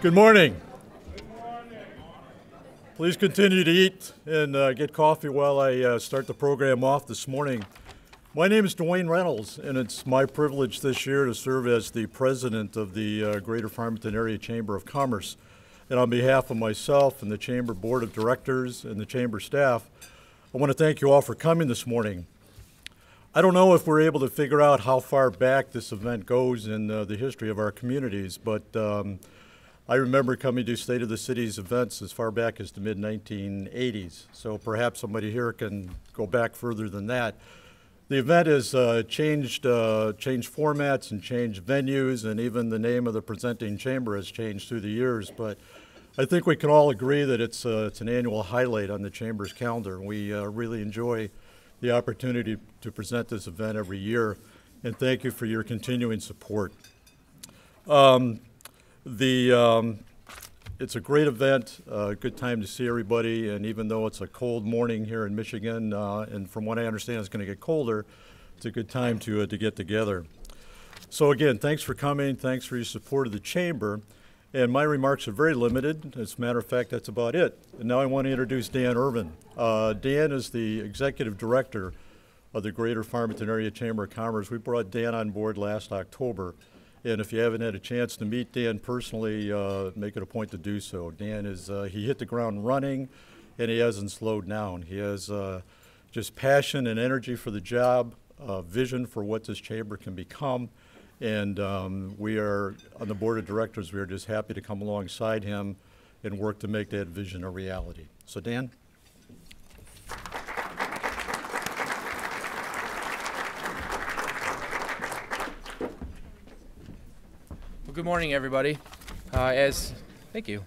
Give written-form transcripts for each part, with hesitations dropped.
Good morning. Please continue to eat and get coffee while I start the program off this morning. My name is Dwayne Reynolds, and it's my privilege this year to serve as the president of the Greater Farmington Area Chamber of Commerce. And on behalf of myself and the Chamber Board of Directors and the Chamber staff, I want to thank you all for coming this morning. I don't know if we're able to figure out how far back this event goes in the history of our communities, but I remember coming to State of the City's events as far back as the mid-1980s, so perhaps somebody here can go back further than that. The event has changed formats and changed venues, and even the name of the presenting chamber has changed through the years, but I think we can all agree that it's an annual highlight on the Chamber's calendar. We really enjoy the opportunity to present this event every year, and thank you for your continuing support. It's a great event, a good time to see everybody, and even though it's a cold morning here in Michigan, and from what I understand it's going to get colder, it's a good time to get together. So again, thanks for coming, thanks for your support of the Chamber, and my remarks are very limited. As a matter of fact, that's about it. And now I want to introduce Dan Irvin. Dan is the Executive Director of the Greater Farmington Area Chamber of Commerce. We brought Dan on board last October. And if you haven't had a chance to meet Dan personally, make it a point to do so. Dan he hit the ground running, and he hasn't slowed down. He has just passion and energy for the job, vision for what this chamber can become. And we are, on the board of directors, we are just happy to come alongside him and work to make that vision a reality. So Dan? Good morning, everybody. Thank you.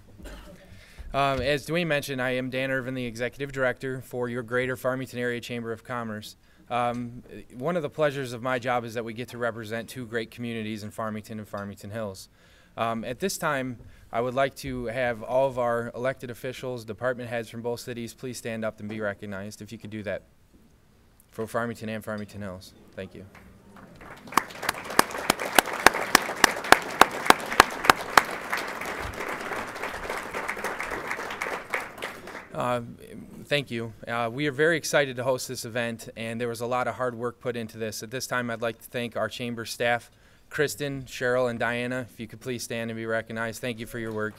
As Dwayne mentioned, I am Dan Irvin, the Executive Director for your Greater Farmington Area Chamber of Commerce. One of the pleasures of my job is that we get to represent two great communities in Farmington and Farmington Hills. At this time, I would like to have all of our elected officials, department heads from both cities, please stand up and be recognized, if you could do that, for Farmington and Farmington Hills. Thank you. Thank you. We are very excited to host this event, and there was a lot of hard work put into this. At this time, I'd like to thank our chamber staff, Kristen, Cheryl, and Diana. If you could please stand and be recognized. Thank you for your work.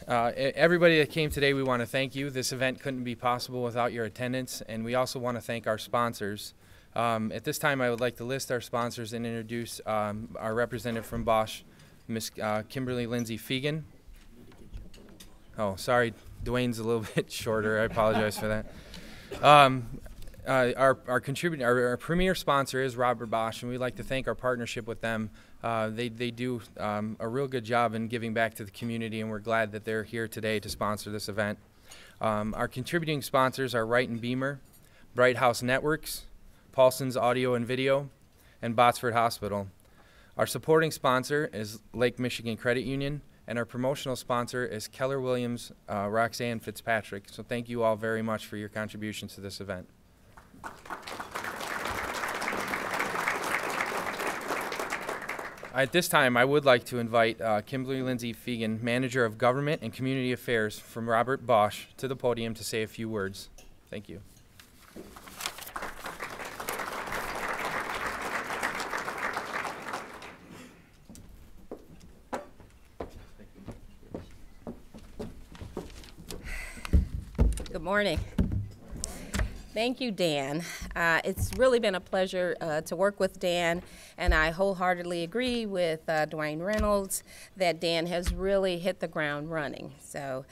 Everybody that came today, we want to thank you. This event couldn't be possible without your attendance, and we also want to thank our sponsors. At this time, I would like to list our sponsors and introduce our representative from Bosch, Ms. Kimberly Lindsay Fegan. Oh, sorry, Dwayne's a little bit shorter. I apologize for that. Our premier sponsor is Robert Bosch, and we'd like to thank our partnership with them. They do a real good job in giving back to the community, and we're glad that they're here today to sponsor this event. Our contributing sponsors are Wright and Beamer, Bright House Networks, Paulson's Audio and Video, and Botsford Hospital. Our supporting sponsor is Lake Michigan Credit Union, and our promotional sponsor is Keller Williams Roxanne Fitzpatrick. So thank you all very much for your contributions to this event. At this time, I would like to invite Kimberly Lindsay Fegan, Manager of Government and Community Affairs from Robert Bosch, to the podium to say a few words. Thank you. Good morning. Thank you, Dan. It's really been a pleasure to work with Dan, and I wholeheartedly agree with Dwayne Reynolds that Dan has really hit the ground running. So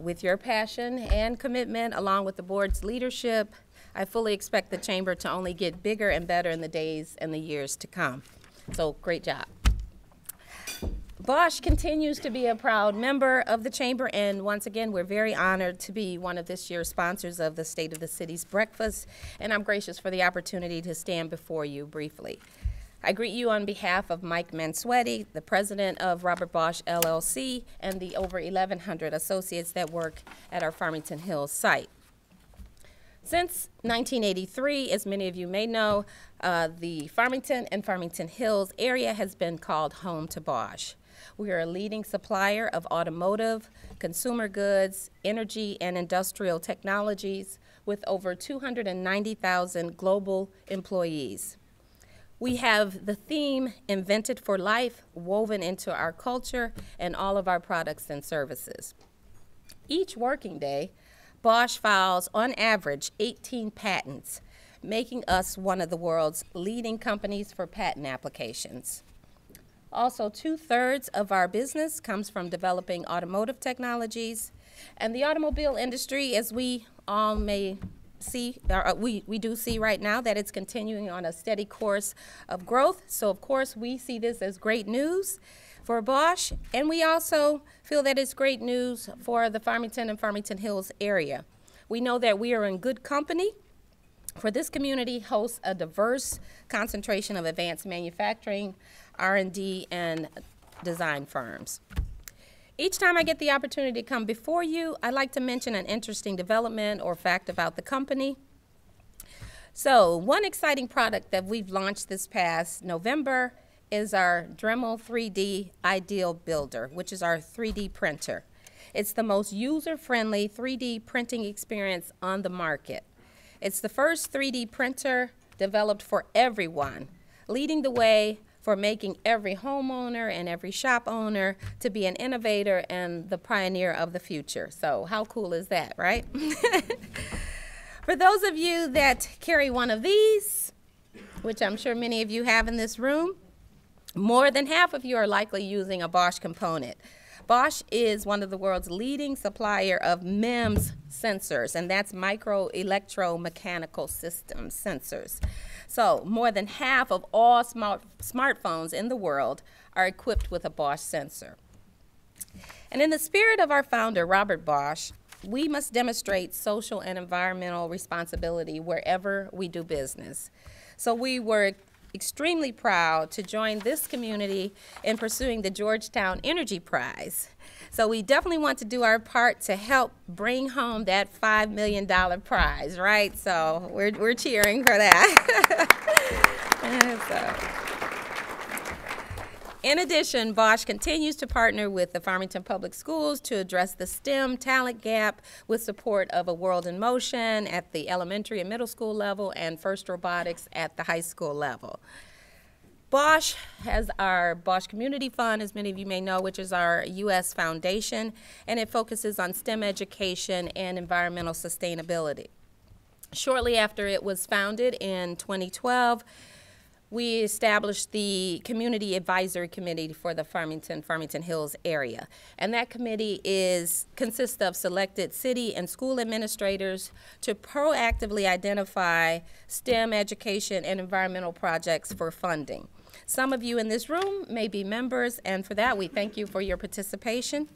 with your passion and commitment, along with the board's leadership, I fully expect the chamber to only get bigger and better in the days and the years to come. So great job. Bosch continues to be a proud member of the chamber, and once again, we're very honored to be one of this year's sponsors of the State of the City's breakfast, and I'm gracious for the opportunity to stand before you briefly. I greet you on behalf of Mike Mansuetti, the president of Robert Bosch LLC, and the over 1,100 associates that work at our Farmington Hills site. Since 1983, as many of you may know, the Farmington and Farmington Hills area has been called home to Bosch. We are a leading supplier of automotive, consumer goods, energy, and industrial technologies with over 290,000 global employees. We have the theme Invented for Life woven into our culture and all of our products and services. Each working day, Bosch files on average 18 patents, making us one of the world's leading companies for patent applications. Also, 2/3 of our business comes from developing automotive technologies, and the automobile industry, as we all may see, we do see right now that it's continuing on a steady course of growth. So of course we see this as great news for Bosch, and we also feel that it's great news for the Farmington and Farmington Hills area. We know that we are in good company, for this community hosts a diverse concentration of advanced manufacturing, R&D, and design firms. Each time I get the opportunity to come before you, I like to mention an interesting development or fact about the company. So one exciting product that we've launched this past November is our Dremel 3D Ideal Builder, which is our 3D printer. It's the most user-friendly 3D printing experience on the market. It's the first 3D printer developed for everyone, leading the way for making every homeowner and every shop owner to be an innovator and the pioneer of the future. So how cool is that, right? For those of you that carry one of these, which I'm sure many of you have in this room, more than half of you are likely using a Bosch component. Bosch is one of the world's leading supplier of MEMS sensors, and that's micro electromechanical systems sensors. So more than half of all smartphones in the world are equipped with a Bosch sensor. And in the spirit of our founder, Robert Bosch, we must demonstrate social and environmental responsibility wherever we do business. So we were extremely proud to join this community in pursuing the Georgetown Energy Prize. So we definitely want to do our part to help bring home that $5 million prize, right? So we're cheering for that. In addition, Bosch continues to partner with the Farmington Public Schools to address the STEM talent gap with support of A World in Motion at the elementary and middle school level and FIRST Robotics at the high school level. Bosch has our Bosch Community Fund, as many of you may know, which is our U.S. foundation, and it focuses on STEM education and environmental sustainability. Shortly after it was founded in 2012, we established the Community Advisory Committee for the Farmington Hills area. And that committee consists of selected city and school administrators to proactively identify STEM education and environmental projects for funding. Some of you in this room may be members, and for that we thank you for your participation.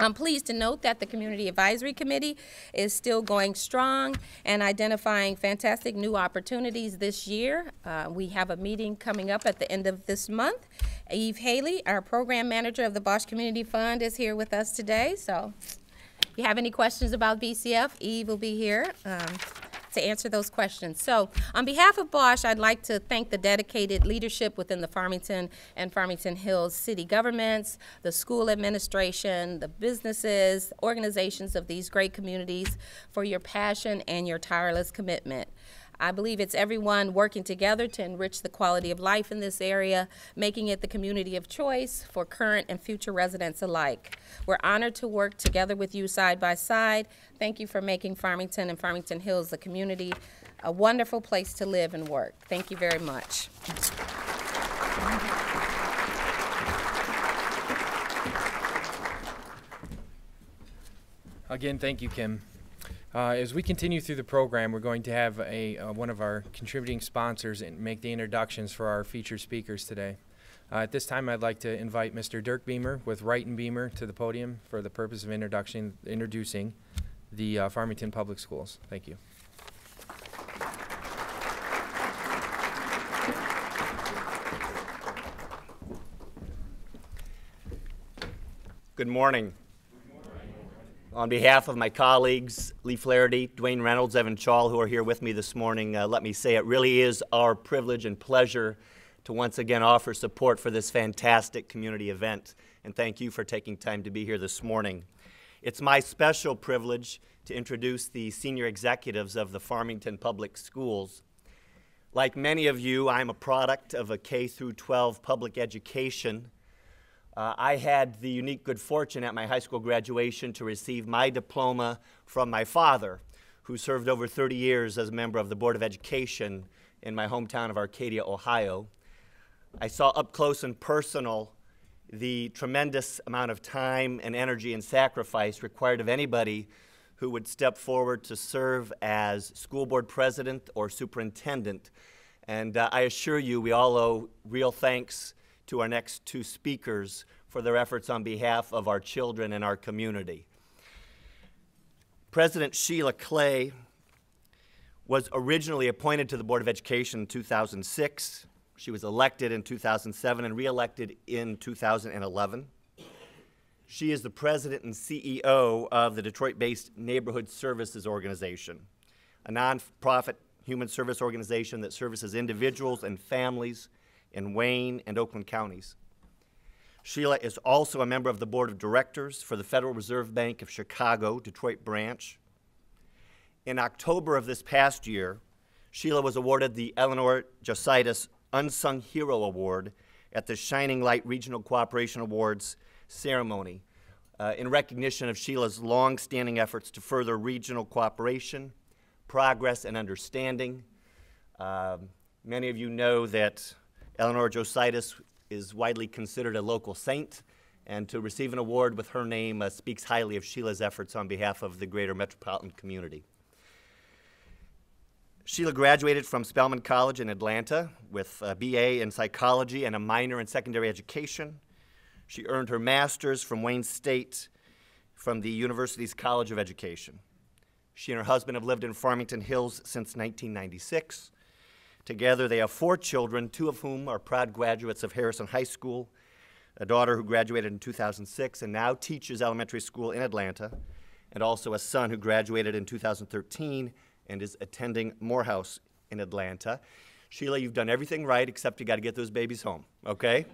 I'm pleased to note that the Community Advisory Committee is still going strong and identifying fantastic new opportunities this year. We have a meeting coming up at the end of this month. Eve Haley, our program manager of the Bosch Community Fund, is here with us today. So if you have any questions about BCF, Eve will be here to answer those questions. So on behalf of Bosch, I'd like to thank the dedicated leadership within the Farmington and Farmington Hills city governments, the school administration, the businesses, organizations of these great communities for your passion and your tireless commitment. I believe it's everyone working together to enrich the quality of life in this area, making it the community of choice for current and future residents alike. We're honored to work together with you side by side. Thank you for making Farmington and Farmington Hills the community a wonderful place to live and work. Thank you very much. Again, thank you, Kim. As we continue through the program, we're going to have one of our contributing sponsors make the introductions for our featured speakers today. At this time, I'd like to invite Mr. Dirk Beamer with Wright & Beamer to the podium for the purpose of introducing the Farmington Public Schools. Thank you. Good morning. On behalf of my colleagues, Lee Flaherty, Dwayne Reynolds, Evan Chall, who are here with me this morning, let me say it really is our privilege and pleasure to once again offer support for this fantastic community event. And thank you for taking time to be here this morning. It's my special privilege to introduce the senior executives of the Farmington Public Schools. Like many of you, I'm a product of a K-12 public education. I had the unique good fortune at my high school graduation to receive my diploma from my father, who served over 30 years as a member of the Board of Education in my hometown of Arcadia, Ohio. I saw up close and personal the tremendous amount of time and energy and sacrifice required of anybody who would step forward to serve as school board president or superintendent. And I assure you, we all owe real thanks to our next two speakers for their efforts on behalf of our children and our community. President Sheila Clay was originally appointed to the Board of Education in 2006. She was elected in 2007 and re-elected in 2011. She is the president and CEO of the Detroit-based Neighborhood Services Organization, a nonprofit human service organization that services individuals and families in Wayne and Oakland counties. Sheila is also a member of the board of directors for the Federal Reserve Bank of Chicago, Detroit branch. In October of this past year, Sheila was awarded the Eleanor Jositis Unsung Hero Award at the Shining Light Regional Cooperation Awards ceremony in recognition of Sheila's long-standing efforts to further regional cooperation, progress, and understanding. Many of you know that Eleanor Jositis is widely considered a local saint, and to receive an award with her name speaks highly of Sheila's efforts on behalf of the greater metropolitan community. Sheila graduated from Spelman College in Atlanta with a BA in psychology and a minor in secondary education. She earned her master's from Wayne State from the university's College of Education. She and her husband have lived in Farmington Hills since 1996. Together, they have 4 children, 2 of whom are proud graduates of Harrison High School, a daughter who graduated in 2006 and now teaches elementary school in Atlanta, and also a son who graduated in 2013 and is attending Morehouse in Atlanta. Sheila, you've done everything right except you got to get those babies home, okay?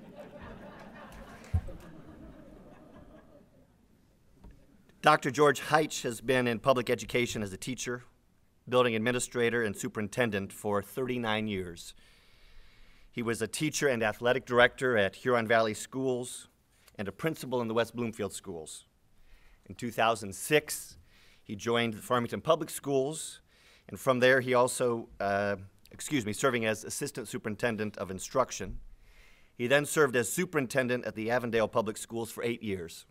Dr. George Heitch has been in public education as a teacher, building administrator, and superintendent for 39 years. He was a teacher and athletic director at Huron Valley Schools and a principal in the West Bloomfield Schools. In 2006, he joined the Farmington Public Schools, and from there he also, serving as assistant superintendent of instruction. He then served as superintendent at the Avondale Public Schools for 8 years.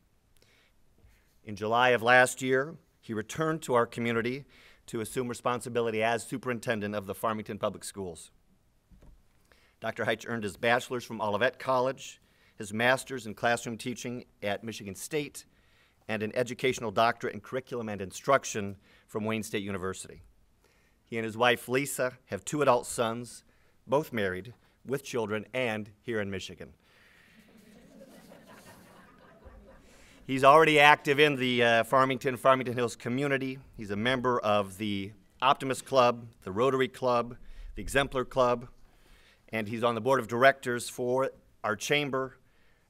In July of last year, he returned to our community to assume responsibility as superintendent of the Farmington Public Schools. Dr. Heitch earned his bachelor's from Olivet College, his master's in classroom teaching at Michigan State, and an educational doctorate in curriculum and instruction from Wayne State University. He and his wife, Lisa, have 2 adult sons, both married, with children, and here in Michigan. He's already active in the Farmington Hills community. He's a member of the Optimist Club, the Rotary Club, the Exemplar Club, and he's on the board of directors for our chamber,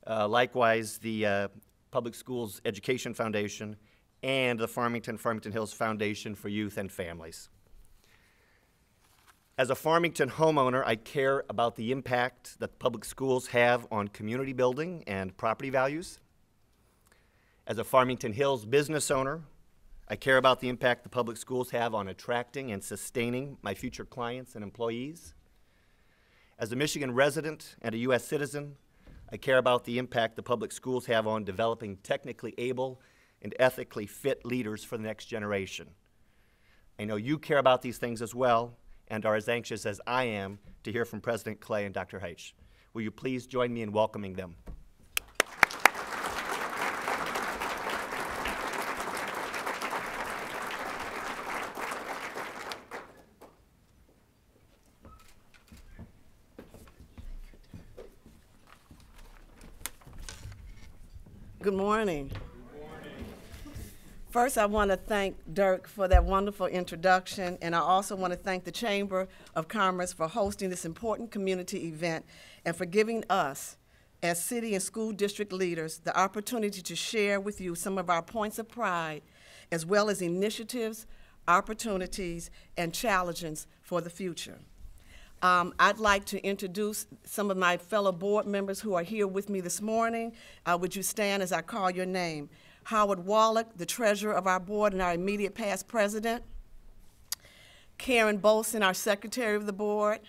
likewise the Public Schools Education Foundation, and the Farmington Hills Foundation for Youth and Families. As a Farmington homeowner, I care about the impact that public schools have on community building and property values. As a Farmington Hills business owner, I care about the impact the public schools have on attracting and sustaining my future clients and employees. As a Michigan resident and a U.S. citizen, I care about the impact the public schools have on developing technically able and ethically fit leaders for the next generation. I know you care about these things as well and are as anxious as I am to hear from President Clay and Dr. Heitch. Will you please join me in welcoming them? Good morning. First, I want to thank Dirk for that wonderful introduction, and I also want to thank the Chamber of Commerce for hosting this important community event and for giving us, as city and school district leaders, the opportunity to share with you some of our points of pride, as well as initiatives, opportunities, and challenges for the future. I'd like to introduce some of my fellow board members who are here with me this morning. Would you stand as I call your name? Howard Wallach, the treasurer of our board and our immediate past president. Karen Bolson, our secretary of the board.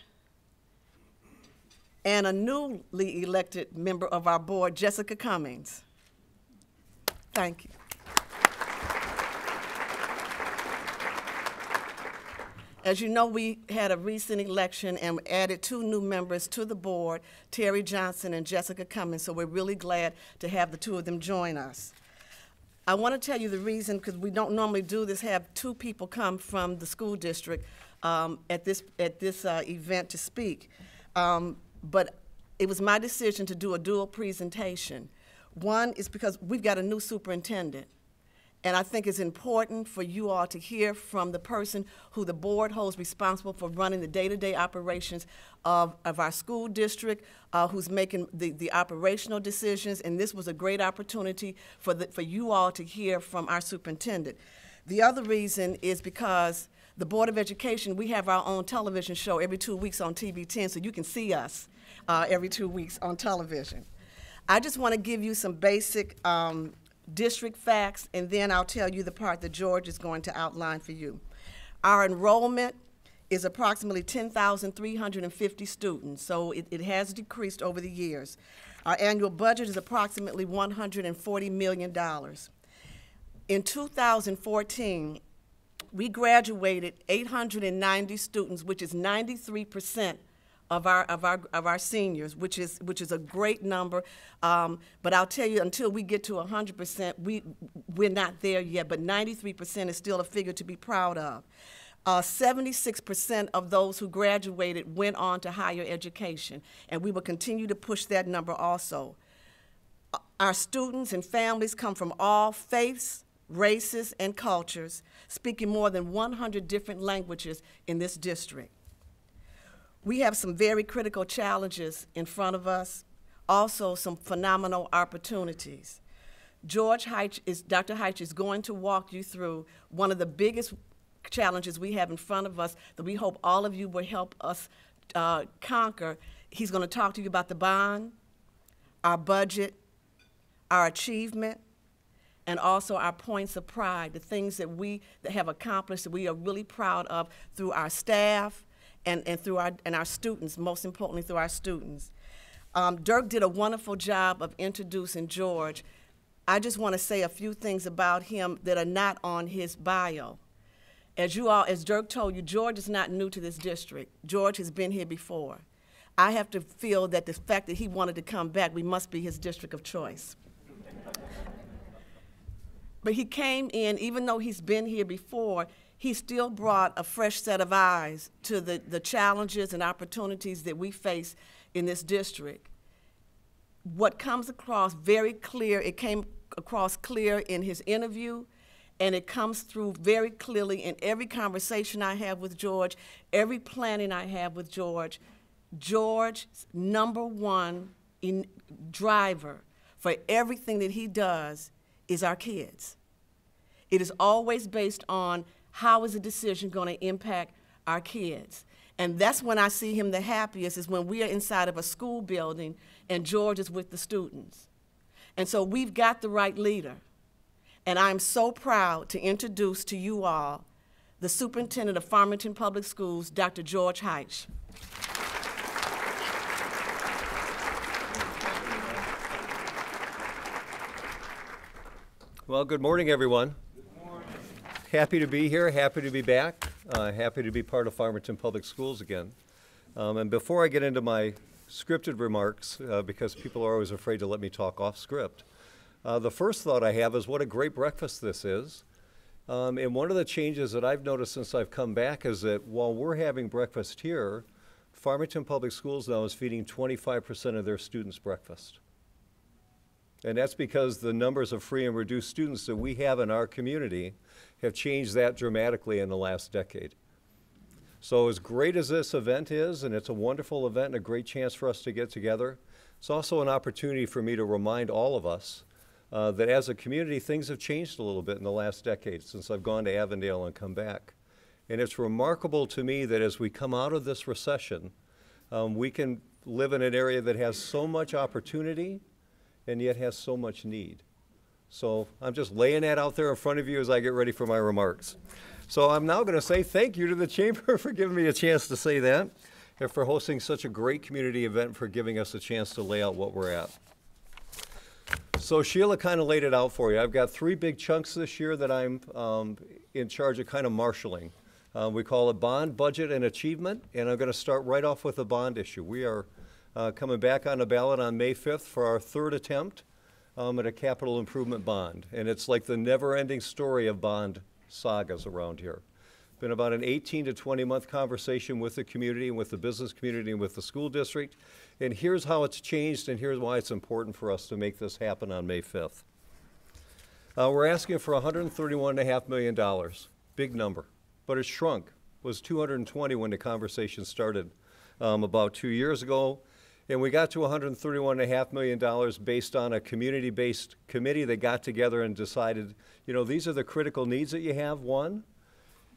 And a newly elected member of our board, Jessica Cummings. Thank you. As you know, we had a recent election and added 2 new members to the board, Terry Johnson and Jessica Cummings, so we're really glad to have the 2 of them join us. I want to tell you the reason, because we don't normally do this, have 2 people come from the school district at this event to speak. But it was my decision to do a dual presentation. One is because we've got a new superintendent. And I think it's important for you all to hear from the person who the board holds responsible for running the day-to-day operations of our school district, who's making the operational decisions, and this was a great opportunity for you all to hear from our superintendent. The other reason is because the Board of Education, we have our own television show every 2 weeks on TV10, so you can see us every 2 weeks on television. I just want to give you some basic district facts, and then I'll tell you the part that George is going to outline for you. Our enrollment is approximately 10,350 students, so it has decreased over the years. Our annual budget is approximately $140 million. In 2014, we graduated 890 students, which is 93% of our seniors, which is a great number. But I'll tell you, until we get to 100%, we're not there yet. But 93% is still a figure to be proud of. 76% of those who graduated went on to higher education, and we will continue to push that number also. Our students and families come from all faiths, races, and cultures, speaking more than 100 different languages in this district. We have some very critical challenges in front of us, also some phenomenal opportunities. Dr. Heitch is going to walk you through one of the biggest challenges we have in front of us that we hope all of you will help us conquer. He's going to talk to you about the bond, our budget, our achievement, and also our points of pride, the things that we have accomplished that we are really proud of through our staff, and through our students, most importantly through our students. Dirk did a wonderful job of introducing George. I just want to say a few things about him that are not on his bio. As Dirk told you, George is not new to this district. George has been here before. I have to feel that the fact that he wanted to come back, we must be his district of choice. But he came in, even though he's been here before, he still brought a fresh set of eyes to the challenges and opportunities that we face in this district. What comes across very clear, it came across clear in his interview, and it comes through very clearly in every conversation I have with George, every planning I have with George. George's #1 driver for everything that he does is our kids. It is always based on how is a decision going to impact our kids. And that's when I see him the happiest, is when we are inside of a school building and George is with the students. And so we've got the right leader. And I'm so proud to introduce to you all the superintendent of Farmington Public Schools, Dr. George Heitch. Well, good morning, everyone. Happy to be here, happy to be back, happy to be part of Farmington Public Schools again. And before I get into my scripted remarks, because people are always afraid to let me talk off script, the first thought I have is what a great breakfast this is. And one of the changes that I've noticed since I've come back is that while we're having breakfast here, Farmington Public Schools now is feeding 25% of their students breakfast. And that's because the numbers of free and reduced students that we have in our community have changed that dramatically in the last decade. So as great as this event is, and it's a wonderful event and a great chance for us to get together, it's also an opportunity for me to remind all of us that as a community, things have changed a little bit in the last decade since I've gone to Avondale and come back. And it's remarkable to me that as we come out of this recession, we can live in an area that has so much opportunity and yet has so much need. So I'm just laying that out there in front of you as I get ready for my remarks. So I'm now going to say thank you to the Chamber for giving me a chance to say that, and for hosting such a great community event, for giving us a chance to lay out what we're at. So Sheila kind of laid it out for you. I've got 3 big chunks this year that I'm in charge of kind of marshaling. We call it bond, budget, and achievement, and I'm going to start right off with the bond issue. We are coming back on the ballot on May 5th for our 3rd attempt at a capital improvement bond. And it's like the never-ending story of bond sagas around here. Been about an 18 to 20-month conversation with the community and with the business community and with the school district. And here's how it's changed, and here's why it's important for us to make this happen on May 5th. We're asking for $131.5 million. Big number. But it shrunk. It was 220 when the conversation started about 2 years ago. And we got to $131.5 million based on a community-based committee that got together and decided, you know, these are the critical needs that you have, one.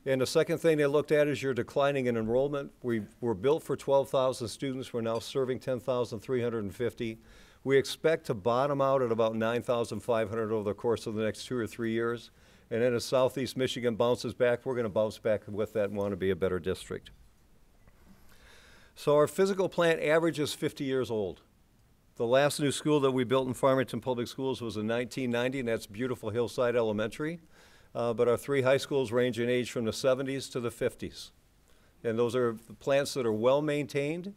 And the second thing they looked at is your declining in enrollment. We were built for 12,000 students. We're now serving 10,350. We expect to bottom out at about 9,500 over the course of the next 2 or 3 years. And then as Southeast Michigan bounces back, we're going to bounce back with that and want to be a better district. So our physical plant average is 50 years old. The last new school that we built in Farmington Public Schools was in 1990, and that's beautiful Hillside Elementary. But our 3 high schools range in age from the 70s to the 50s. And those are plants that are well maintained,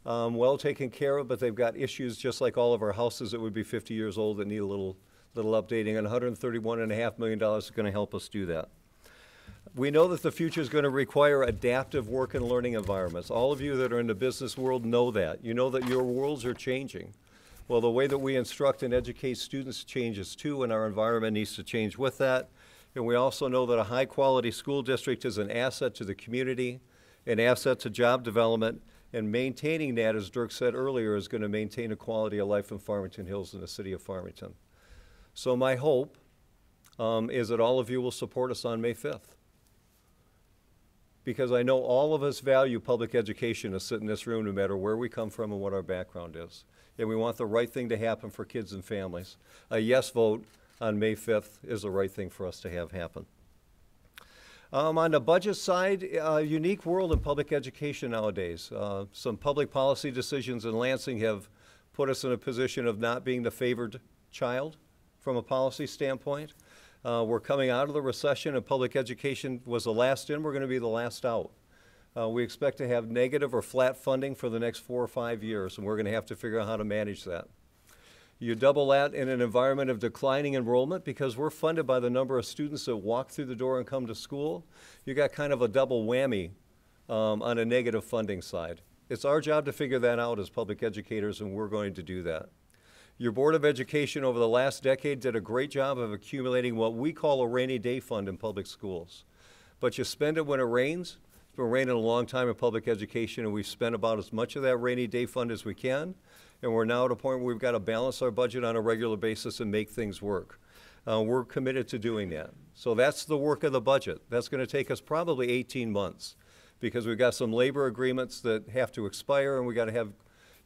well taken care of, but they've got issues just like all of our houses that would be 50 years old that need a little updating, and $131.5 million is going to help us do that. We know that the future is going to require adaptive work and learning environments. All of you that are in the business world know that. You know that your worlds are changing. Well, the way that we instruct and educate students changes too, and our environment needs to change with that. And we also know that a high-quality school district is an asset to the community, an asset to job development, and maintaining that, as Dirk said earlier, is going to maintain a quality of life in Farmington Hills and the city of Farmington. So my hope is that all of you will support us on May 5th. Because I know all of us value public education to sit in this room no matter where we come from and what our background is. And we want the right thing to happen for kids and families. A yes vote on May 5th is the right thing for us to have happen. On the budget side, a unique world in public education nowadays. Some public policy decisions in Lansing have put us in a position of not being the favored child from a policy standpoint. We're coming out of the recession, and public education was the last in. We're going to be the last out. We expect to have negative or flat funding for the next 4 or 5 years, and we're going to have to figure out how to manage that. You double that in an environment of declining enrollment because we're funded by the number of students that walk through the door and come to school. You got kind of a double whammy on a negative funding side. It's our job to figure that out as public educators, and we're going to do that. Your Board of Education over the last decade did a great job of accumulating what we call a rainy day fund in public schools. But you spend it when it rains. It's been raining a long time in public education, and we've spent about as much of that rainy day fund as we can. And we're now at a point where we've got to balance our budget on a regular basis and make things work. We're committed to doing that. So that's the work of the budget. That's going to take us probably 18 months because we've got some labor agreements that have to expire, and we've got to have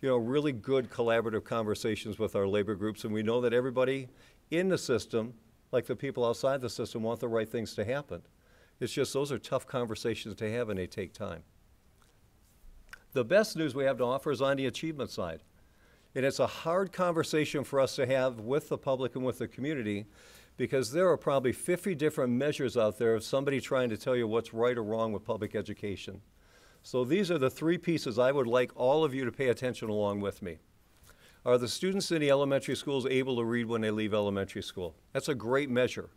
really good collaborative conversations with our labor groups. And we know that everybody in the system, like the people outside the system, want the right things to happen. It's just those are tough conversations to have, and they take time. The best news we have to offer is on the achievement side. And it's a hard conversation for us to have with the public and with the community because there are probably 50 different measures out there of somebody trying to tell you what's right or wrong with public education. So these are the 3 pieces I would like all of you to pay attention along with me. Are the students in the elementary schools able to read when they leave elementary school? That's a great measure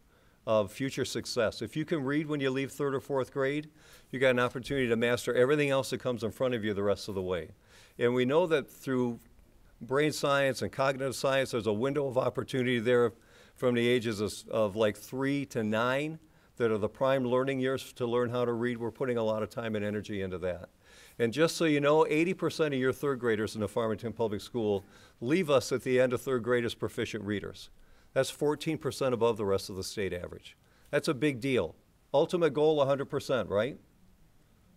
of future success. If you can read when you leave 3rd or 4th grade, you got an opportunity to master everything else that comes in front of you the rest of the way. And we know that through brain science and cognitive science. There's a window of opportunity there from the ages of like 3 to 9 that are the prime learning years to learn how to read. We're putting a lot of time and energy into that. And just so you know, 80% of your third graders in the Farmington Public School leave us at the end of third grade as proficient readers. That's 14% above the rest of the state average. That's a big deal. Ultimate goal, 100%, right?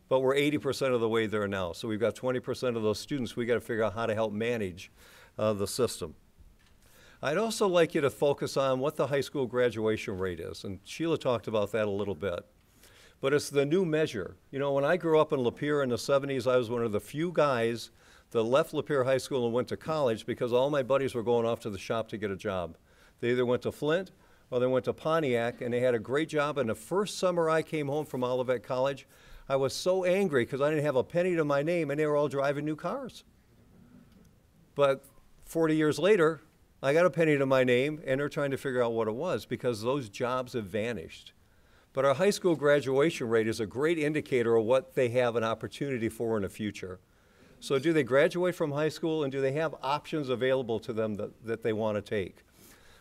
But we're 80% of the way there now. So we've got 20% of those students. We got to figure out how to help manage the system. I'd also like you to focus on what the high school graduation rate is. And Sheila talked about that a little bit. But it's the new measure. You know, when I grew up in Lapeer in the 70s, I was one of the few guys that left Lapeer High School and went to college because all my buddies were going off to the shop to get a job. They either went to Flint or they went to Pontiac, and they had a great job. And the first summer I came home from Olivet College, I was so angry because I didn't have a penny to my name, and they were all driving new cars. But 40 years later, I got a penny to my name, and they're trying to figure out what it was because those jobs have vanished. But our high school graduation rate is a great indicator of what they have an opportunity for in the future. So do they graduate from high school, and do they have options available to them that they want to take?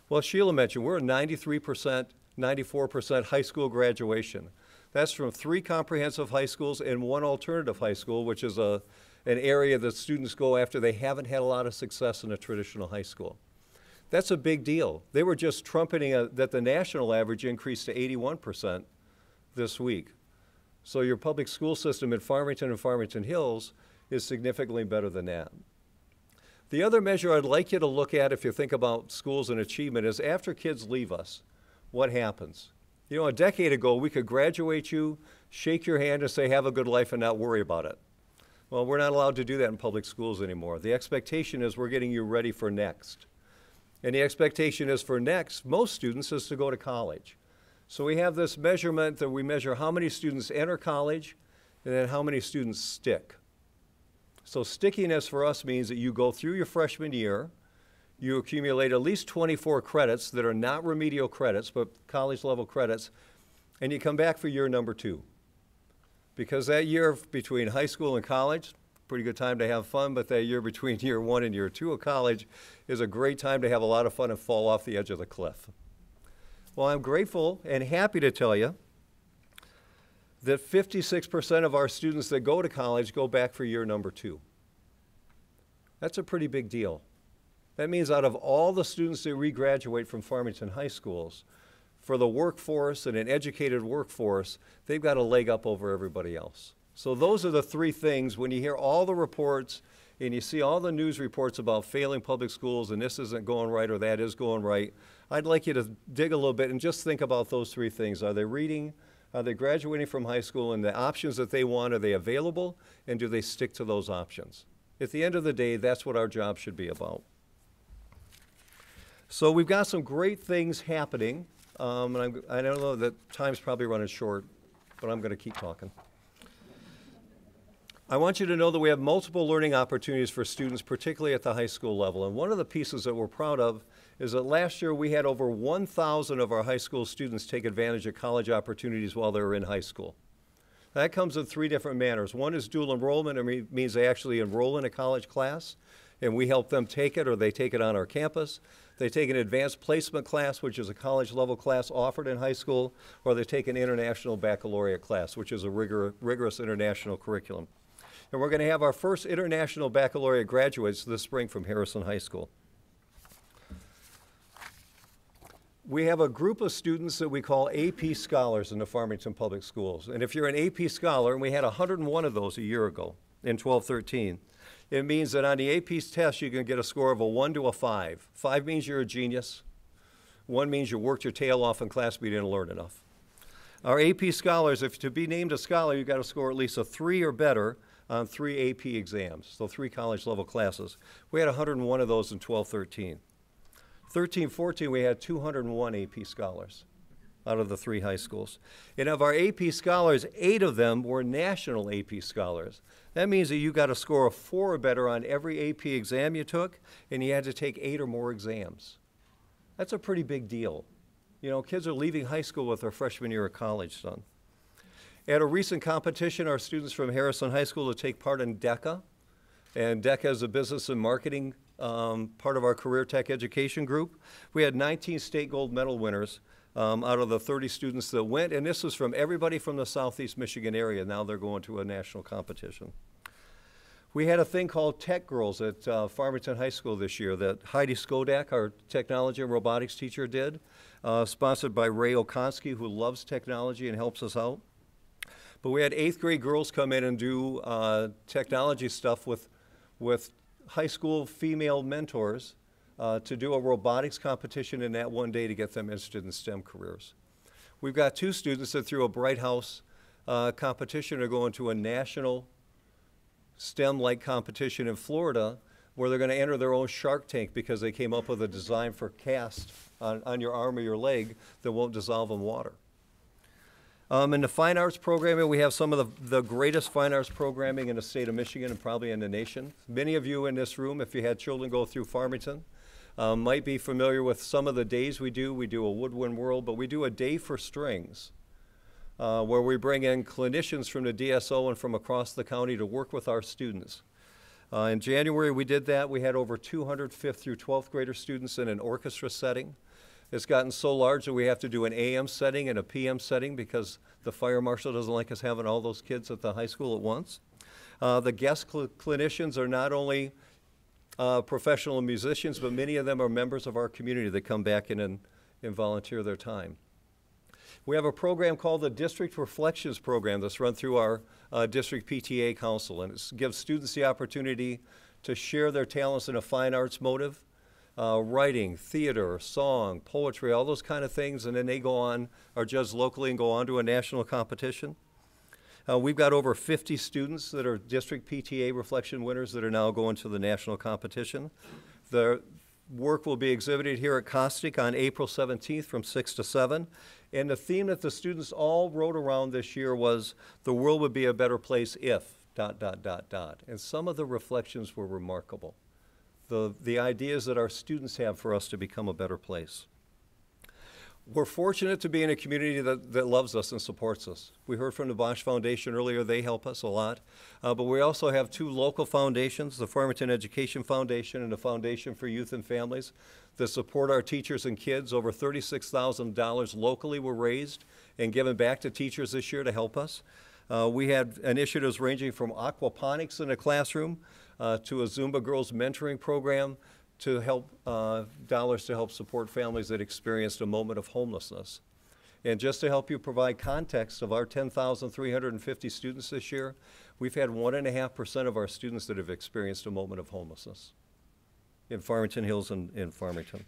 Well, Sheila mentioned we're at 93%, 94% high school graduation. That's from 3 comprehensive high schools and 1 alternative high school, which is an area that students go after they haven't had a lot of success in a traditional high school. That's a big deal. They were just trumpeting that the national average increased to 81% this week. So your public school system in Farmington and Farmington Hills is significantly better than that. The other measure I'd like you to look at if you think about schools and achievement is after kids leave us, what happens? You know, a decade ago, we could graduate you, shake your hand and say, have a good life and not worry about it. Well, we're not allowed to do that in public schools anymore. The expectation is we're getting you ready for next. And the expectation is for next, most students, is to go to college. So we have this measurement that we measure how many students enter college and then how many students stick. So stickiness for us means that you go through your freshman year, you accumulate at least 24 credits that are not remedial credits, but college level credits, and you come back for year number 2. Because that year between high school and college, pretty good time to have fun, but that year between year 1 and year 2 of college is a great time to have a lot of fun and fall off the edge of the cliff. Well, I'm grateful and happy to tell you that 56% of our students that go to college go back for year number 2. That's a pretty big deal. That means out of all the students that regraduate from Farmington high schools, for the workforce and an educated workforce, they've got a leg up over everybody else. So those are the 3 things. When you hear all the reports and you see all the news reports about failing public schools and this isn't going right or that is going right, I'd like you to dig a little bit and just think about those 3 things. Are they reading? Are they graduating from high school? And the options that they want, are they available? And do they stick to those options? At the end of the day, that's what our job should be about. So we've got some great things happening. And I don't know that time's probably running short, but I'm going to keep talking. I want you to know that we have multiple learning opportunities for students, particularly at the high school level. And one of the pieces that we're proud of is that last year we had over 1,000 of our high school students take advantage of college opportunities while they were in high school. That comes in 3 different manners. One is dual enrollment. It means they actually enroll in a college class, and we help them take it, or they take it on our campus. They take an advanced placement class, which is a college level class offered in high school, or they take an international baccalaureate class, which is a rigorous international curriculum. And we're going to have our first international baccalaureate graduates this spring from Harrison High School. We have a group of students that we call AP Scholars in the Farmington Public Schools. And if you're an AP Scholar, and we had 101 of those a year ago in 12-13, it means that on the AP test you can get a score of a 1 to a 5. 5 means you're a genius. 1 means you worked your tail off in class but you didn't learn enough. Our AP Scholars, if to be named a scholar, you've got to score at least a 3 or better on 3 AP exams, so 3 college level classes. We had 101 of those in 12-13. 13-14, we had 201 AP Scholars out of the 3 high schools. And of our AP Scholars, 8 of them were national AP Scholars. That means that you got a score of 4 or better on every AP exam you took, and you had to take 8 or more exams. That's a pretty big deal. You know, kids are leaving high school with their freshman year of college done. At a recent competition, our students from Harrison High School will take part in DECA. And DECA is a business and marketing part of our Career Tech Education group. We had 19 state gold medal winners out of the 30 students that went, and this was from everybody from the Southeast Michigan area. Now they're going to a national competition. We had a thing called Tech Girls at Farmington High School this year that Heidi Skodak, our technology and robotics teacher, did, sponsored by Ray Okonski, who loves technology and helps us out. But we had 8th grade girls come in and do technology stuff with high school female mentors to do a robotics competition in that one day to get them interested in STEM careers. We've got 2 students that through a Bright House competition are going to a national STEM-like competition in Florida where they're going to enter their own Shark Tank because they came up with a design for cast on your arm or your leg that won't dissolve in water. In the fine arts programming, we have some of the greatest fine arts programming in the state of Michigan and probably in the nation. Many of you in this room, if you had children go through Farmington, might be familiar with some of the days we do. We do a Woodwind World, but we do a Day for Strings, where we bring in clinicians from the DSO and from across the county to work with our students. In January, we did that. We had over 200 5th through 12th grader students in an orchestra setting. It's gotten so large that we have to do an AM setting and a PM setting because the fire marshal doesn't like us having all those kids at the high school at once. The guest clinicians are not only professional musicians, but many of them are members of our community that come back in and volunteer their time. We have a program called the District Reflections Program that's run through our District PTA Council, and it gives students the opportunity to share their talents in a fine arts motive, writing, theater, song, poetry, all those kind of things, and then they go on, are judged locally and go on to a national competition. We've got over 50 students that are district PTA reflection winners that are now going to the national competition. The work will be exhibited here at Costic on April 17th from 6 to 7. And the theme that the students all wrote around this year was, the world would be a better place if, ... And some of the reflections were remarkable. The ideas that our students have for us to become a better place. We're fortunate to be in a community that loves us and supports us. We heard from the Bosch Foundation earlier. They help us a lot. But we also have 2 local foundations, the Farmington Education Foundation and the Foundation for Youth and Families, that support our teachers and kids. Over $36,000 locally were raised and given back to teachers this year to help us. We had initiatives ranging from aquaponics in a classroom to a Zumba Girls mentoring program to help dollars to help support families that experienced a moment of homelessness. And just to help you provide context of our 10,350 students this year, we've had 1.5% of our students that have experienced a moment of homelessness in Farmington Hills and in Farmington.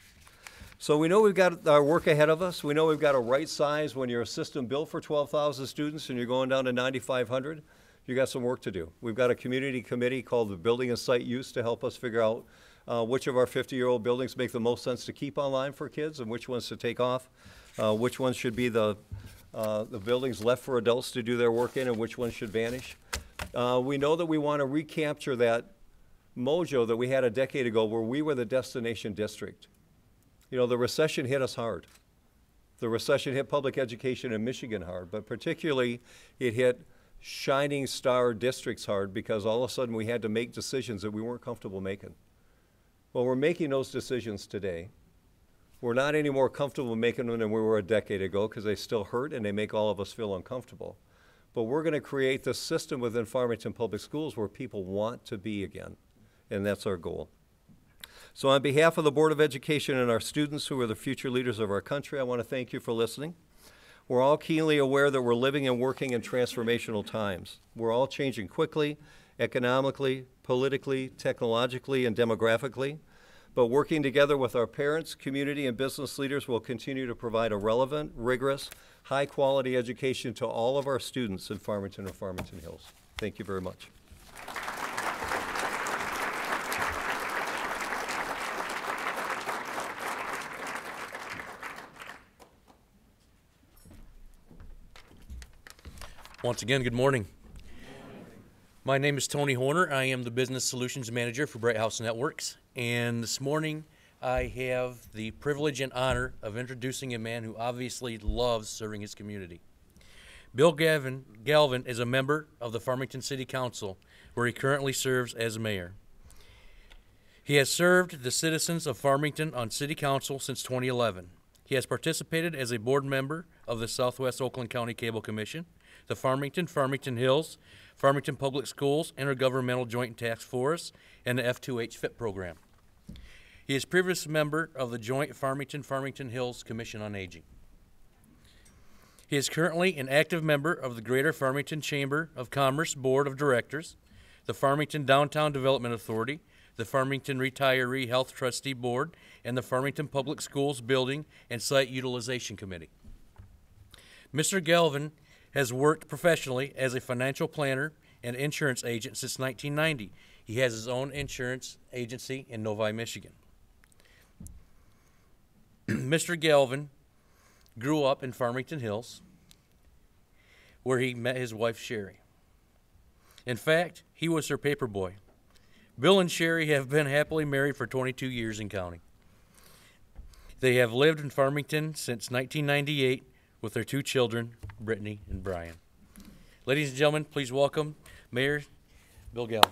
So we know we've got our work ahead of us. We know we've got a right size. When you're a system built for 12,000 students and you're going down to 9,500, you got some work to do. We've got a community committee called the Building and Site Use to help us figure out which of our 50-year-old buildings make the most sense to keep online for kids and which ones to take off, which ones should be the buildings left for adults to do their work in and which ones should vanish. We know that we want to recapture that mojo that we had a decade ago where we were the destination district. You know, the recession hit us hard. The recession hit public education in Michigan hard, but particularly it hit shining star districts hard because all of a sudden we had to make decisions that we weren't comfortable making. Well, we're making those decisions today. We're not any more comfortable making them than we were a decade ago because they still hurt and they make all of us feel uncomfortable. But we're going to create this system within Farmington Public Schools where people want to be again, and that's our goal. So on behalf of the Board of Education and our students who are the future leaders of our country, I want to thank you for listening. We're all keenly aware that we're living and working in transformational times. We're all changing quickly, economically, politically, technologically, and demographically. But working together with our parents, community, and business leaders will continue to provide a relevant, rigorous, high-quality education to all of our students in Farmington and Farmington Hills. Thank you very much. Once again, good morning. My name is Tony Horner. I am the Business Solutions Manager for Bright House Networks. And this morning, I have the privilege and honor of introducing a man who obviously loves serving his community. Bill Galvin is a member of the Farmington City Council, where he currently serves as mayor. He has served the citizens of Farmington on City Council since 2011. He has participated as a board member of the Southwest Oakland County Cable Commission, the Farmington Hills, Farmington Public Schools Intergovernmental Joint Task Force, and the F2H FIT program. He is previous member of the Joint Farmington Hills Commission on Aging. He is currently an active member of the Greater Farmington Chamber of Commerce Board of Directors, the Farmington Downtown Development Authority, the Farmington Retiree Health Trustee Board, and the Farmington Public Schools Building and Site Utilization Committee. Mr. Galvin has worked professionally as a financial planner and insurance agent since 1990. He has his own insurance agency in Novi, Michigan. Mr. Galvin grew up in Farmington Hills, where he met his wife, Sherry. In fact, he was her paper boy. Bill and Sherry have been happily married for 22 years and counting. They have lived in Farmington since 1998 with their 2 children, Brittany and Brian. Ladies and gentlemen, please welcome Mayor Bill Galvin.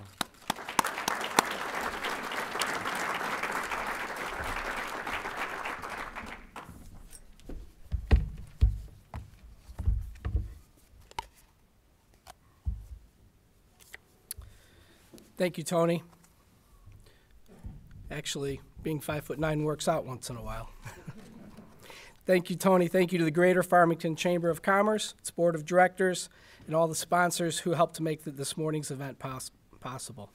Thank you, Tony. Actually, being 5'9" works out once in a while. Thank you, Tony. Thank you to the Greater Farmington Chamber of Commerce, its board of directors, and all the sponsors who helped to make this morning's event possible.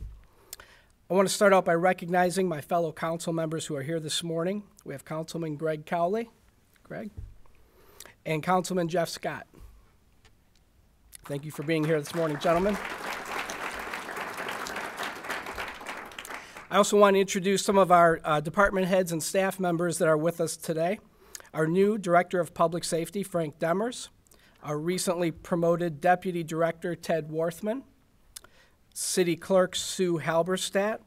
I want to start out by recognizing my fellow council members who are here this morning. We have Councilman Greg Cowley, and Councilman Jeff Scott. Thank you for being here this morning, gentlemen. I also want to introduce some of our department heads and staff members that are with us today. Our new Director of Public Safety, Frank Demers. Our recently promoted Deputy Director, Ted Worthman. City Clerk, Sue Halberstadt.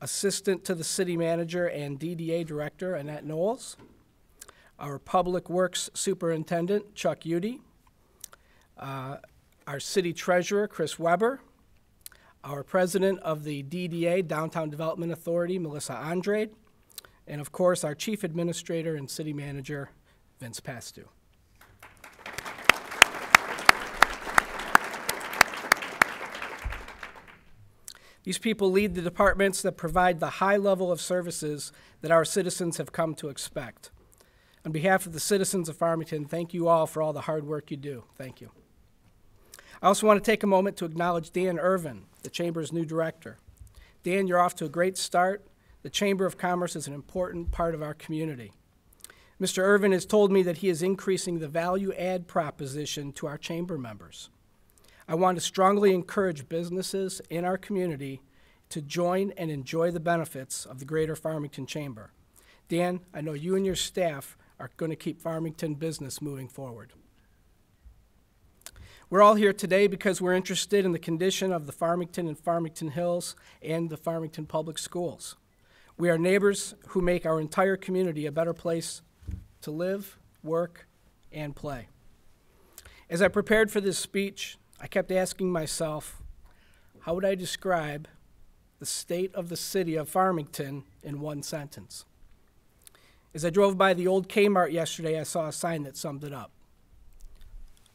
Assistant to the City Manager and DDA Director, Annette Knowles. Our Public Works Superintendent, Chuck Udy. Our City Treasurer, Chris Weber. Our President of the DDA, Downtown Development Authority, Melissa Andrade, and of course, our Chief Administrator and City Manager, Vince Pastu. These people lead the departments that provide the high level of services that our citizens have come to expect. On behalf of the citizens of Farmington, thank you all for all the hard work you do. Thank you. I also want to take a moment to acknowledge Dan Irvin, the Chamber's new director. Dan, you're off to a great start. The Chamber of Commerce is an important part of our community. Mr. Irvin has told me that he is increasing the value add proposition to our chamber members. I want to strongly encourage businesses in our community to join and enjoy the benefits of the Greater Farmington Chamber. Dan, I know you and your staff are going to keep Farmington business moving forward. We're all here today because we're interested in the condition of the Farmington and Farmington Hills and the Farmington Public Schools. We are neighbors who make our entire community a better place to live, work, and play. As I prepared for this speech, I kept asking myself, how would I describe the state of the city of Farmington in one sentence? As I drove by the old Kmart yesterday, I saw a sign that summed it up.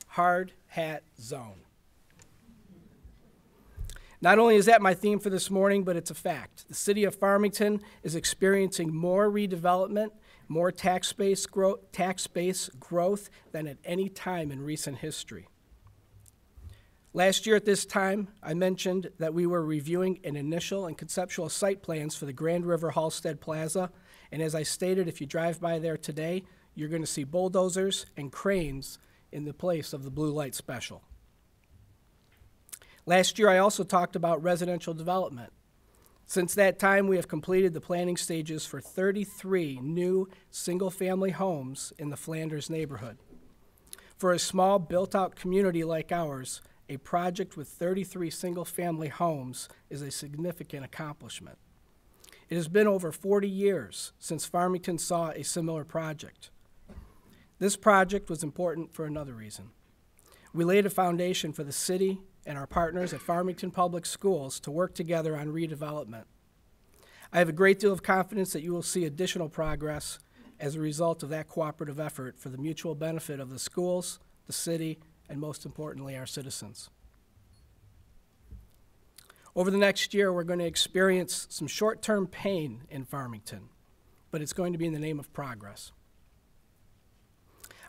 Hard Hat Zone. Not only is that my theme for this morning, but it's a fact. The city of Farmington is experiencing more redevelopment, more tax base growth than at any time in recent history. Last year at this time, I mentioned that we were reviewing an initial and conceptual site plans for the Grand River Halsted Plaza, and as I stated, if you drive by there today, you're going to see bulldozers and cranes in the place of the blue light special. Last year, I also talked about residential development. Since that time, we have completed the planning stages for 33 new single-family homes in the Flanders neighborhood. For a small, built-out community like ours, a project with 33 single-family homes is a significant accomplishment. It has been over 40 years since Farmington saw a similar project. This project was important for another reason. We laid a foundation for the city and our partners at Farmington Public Schools to work together on redevelopment. I have a great deal of confidence that you will see additional progress as a result of that cooperative effort for the mutual benefit of the schools, the city, and most importantly, our citizens. Over the next year, we're going to experience some short-term pain in Farmington, but it's going to be in the name of progress.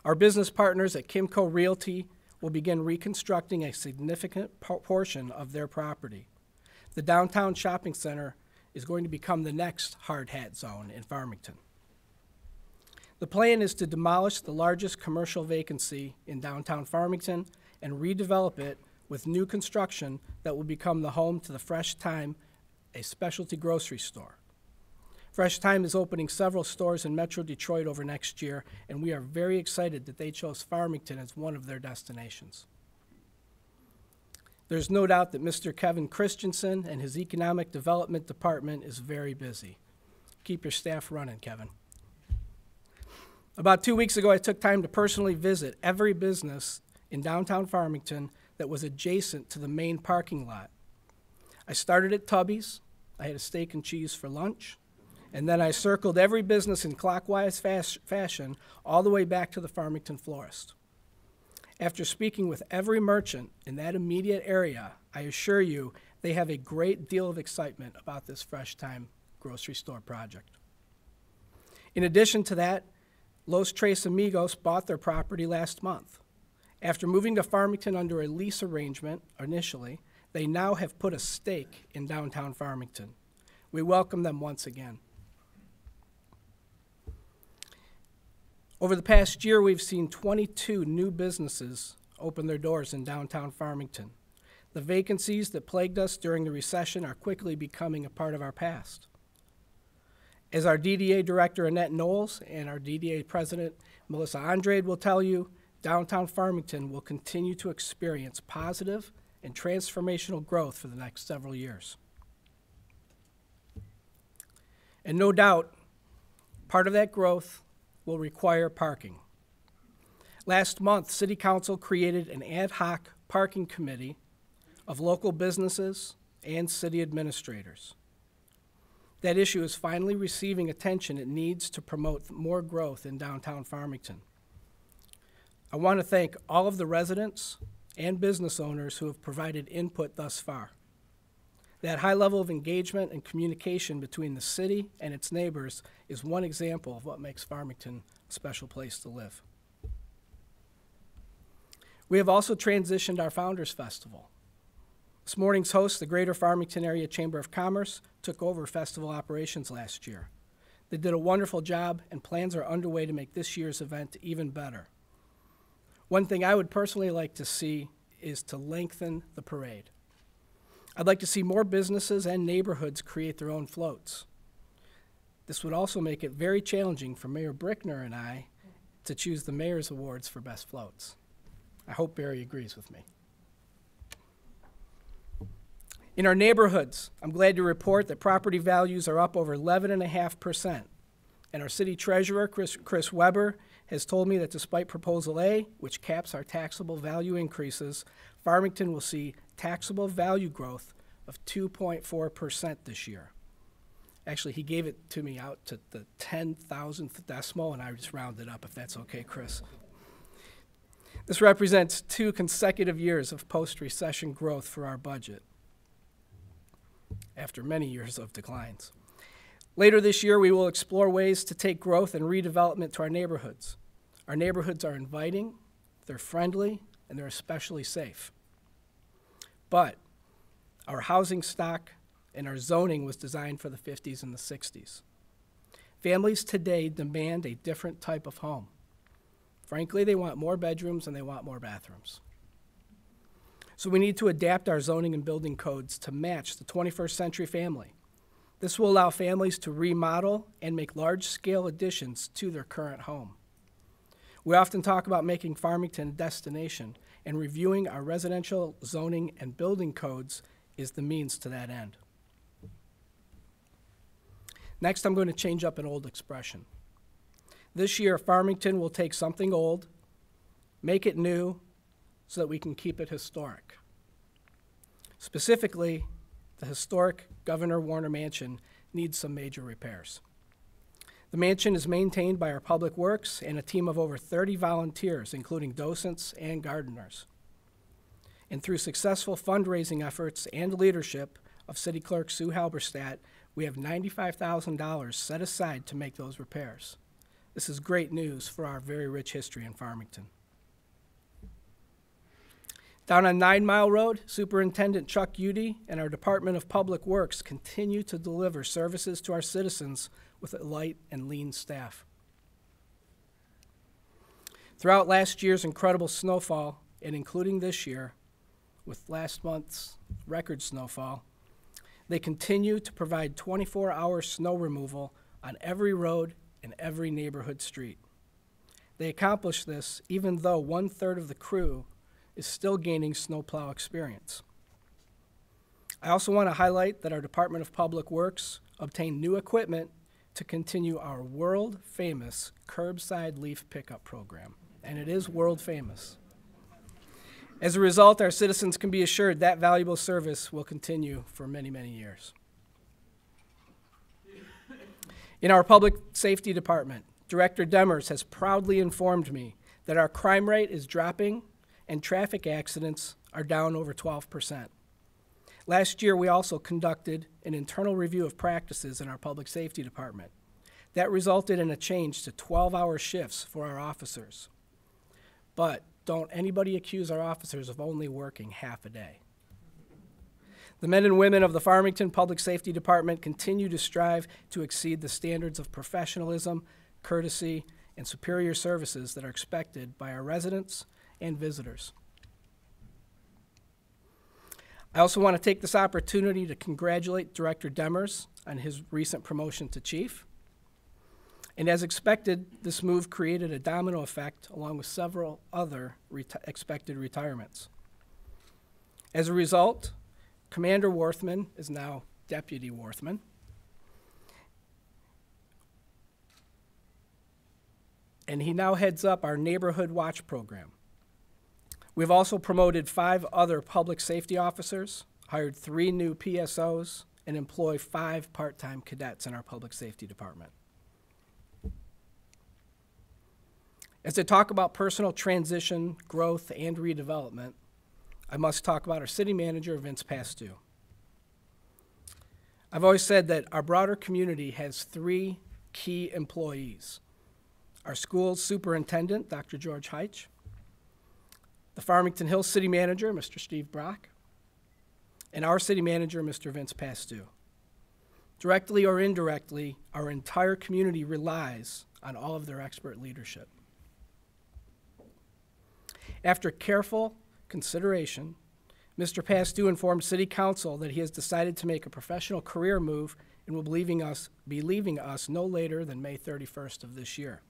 Our business partners at Kimco Realty will begin reconstructing a significant portion of their property. The downtown shopping center is going to become the next hard hat zone in Farmington. The plan is to demolish the largest commercial vacancy in downtown Farmington and redevelop it with new construction that will become the home to the Fresh Thyme, a specialty grocery store. Fresh Thyme is opening several stores in Metro Detroit over next year, and we are very excited that they chose Farmington as one of their destinations. There's no doubt that Mr. Kevin Christensen and his Economic Development Department is very busy. Keep your staff running, Kevin. About 2 weeks ago, I took time to personally visit every business in downtown Farmington that was adjacent to the main parking lot. I started at Tubby's. I had a steak and cheese for lunch. And then I circled every business in clockwise fashion all the way back to the Farmington Florist. After speaking with every merchant in that immediate area, I assure you they have a great deal of excitement about this Fresh Thyme grocery store project. In addition to that, Los Tres Amigos bought their property last month. After moving to Farmington under a lease arrangement initially, they now have put a stake in downtown Farmington. We welcome them once again. Over the past year, we've seen 22 new businesses open their doors in downtown Farmington. The vacancies that plagued us during the recession are quickly becoming a part of our past. As our DDA Director, Annette Knowles, and our DDA President, Melissa Andrade, will tell you, downtown Farmington will continue to experience positive and transformational growth for the next several years. And no doubt, part of that growth will require parking. Last month, City Council created an ad hoc parking committee of local businesses and city administrators. That issue is finally receiving attention it needs to promote more growth in downtown Farmington. I want to thank all of the residents and business owners who have provided input thus far. That high level of engagement and communication between the city and its neighbors is one example of what makes Farmington a special place to live. We have also transitioned our Founders Festival. This morning's host, the Greater Farmington Area Chamber of Commerce, took over festival operations last year. They did a wonderful job, and plans are underway to make this year's event even better. One thing I would personally like to see is to lengthen the parade. I'd like to see more businesses and neighborhoods create their own floats. This would also make it very challenging for Mayor Brickner and I to choose the Mayor's Awards for Best Floats. I hope Barry agrees with me. In our neighborhoods, I'm glad to report that property values are up over 11.5%. And our city treasurer, Chris Weber, has told me that despite Proposal A, which caps our taxable value increases, Farmington will see taxable value growth of 2.4% this year. Actually, he gave it to me out to the 10,000th decimal, and I just rounded up, if that's okay, Chris. This represents 2 consecutive years of post-recession growth for our budget, after many years of declines. Later this year, we will explore ways to take growth and redevelopment to our neighborhoods. Our neighborhoods are inviting, they're friendly, and they're especially safe. But our housing stock and our zoning was designed for the 50s and the 60s. Families today demand a different type of home. Frankly, they want more bedrooms and they want more bathrooms. So we need to adapt our zoning and building codes to match the 21st century family. This will allow families to remodel and make large-scale additions to their current home. We often talk about making Farmington a destination, and reviewing our residential zoning and building codes is the means to that end. Next, I'm going to change up an old expression. This year, Farmington will take something old, make it new, so that we can keep it historic. Specifically, the historic Governor Warner Mansion needs some major repairs. The mansion is maintained by our Public Works and a team of over 30 volunteers, including docents and gardeners. And through successful fundraising efforts and leadership of City Clerk Sue Halberstadt, we have $95,000 set aside to make those repairs. This is great news for our very rich history in Farmington. Down on 9 Mile Road, Superintendent Chuck Udy and our Department of Public Works continue to deliver services to our citizens with a light and lean staff. Throughout last year's incredible snowfall, and including this year, with last month's record snowfall, they continue to provide 24-hour snow removal on every road and every neighborhood street. They accomplish this even though 1/3 of the crew is still gaining snowplow experience. I also want to highlight that our Department of Public Works obtained new equipment to continue our world-famous curbside leaf pickup program, and it is world-famous. As a result, our citizens can be assured that valuable service will continue for many, many years. In our Public Safety Department, Director Demers has proudly informed me that our crime rate is dropping and traffic accidents are down over 12%. Last year, we also conducted an internal review of practices in our Public Safety Department. That resulted in a change to 12-hour shifts for our officers. But don't anybody accuse our officers of only working half a day. The men and women of the Farmington Public Safety Department continue to strive to exceed the standards of professionalism, courtesy, and superior services that are expected by our residents and visitors. I also want to take this opportunity to congratulate Director Demers on his recent promotion to chief. And as expected, this move created a domino effect along with several other expected retirements. As a result, Commander Worthman is now Deputy Worthman. And he now heads up our Neighborhood Watch program. We've also promoted 5 other public safety officers, hired 3 new PSOs, and employ 5 part-time cadets in our public safety department. As I talk about personal transition, growth, and redevelopment, I must talk about our city manager, Vince Pastou. I've always said that our broader community has 3 key employees: our school's superintendent, Dr. George Heitch, the Farmington Hills city manager, Mr. Steve Brock, and our city manager, Mr. Vince Pastou. Directly or indirectly, our entire community relies on all of their expert leadership. After careful consideration, Mr. Pastou informed City Council that he has decided to make a professional career move and will be leaving us no later than May 31st of this year.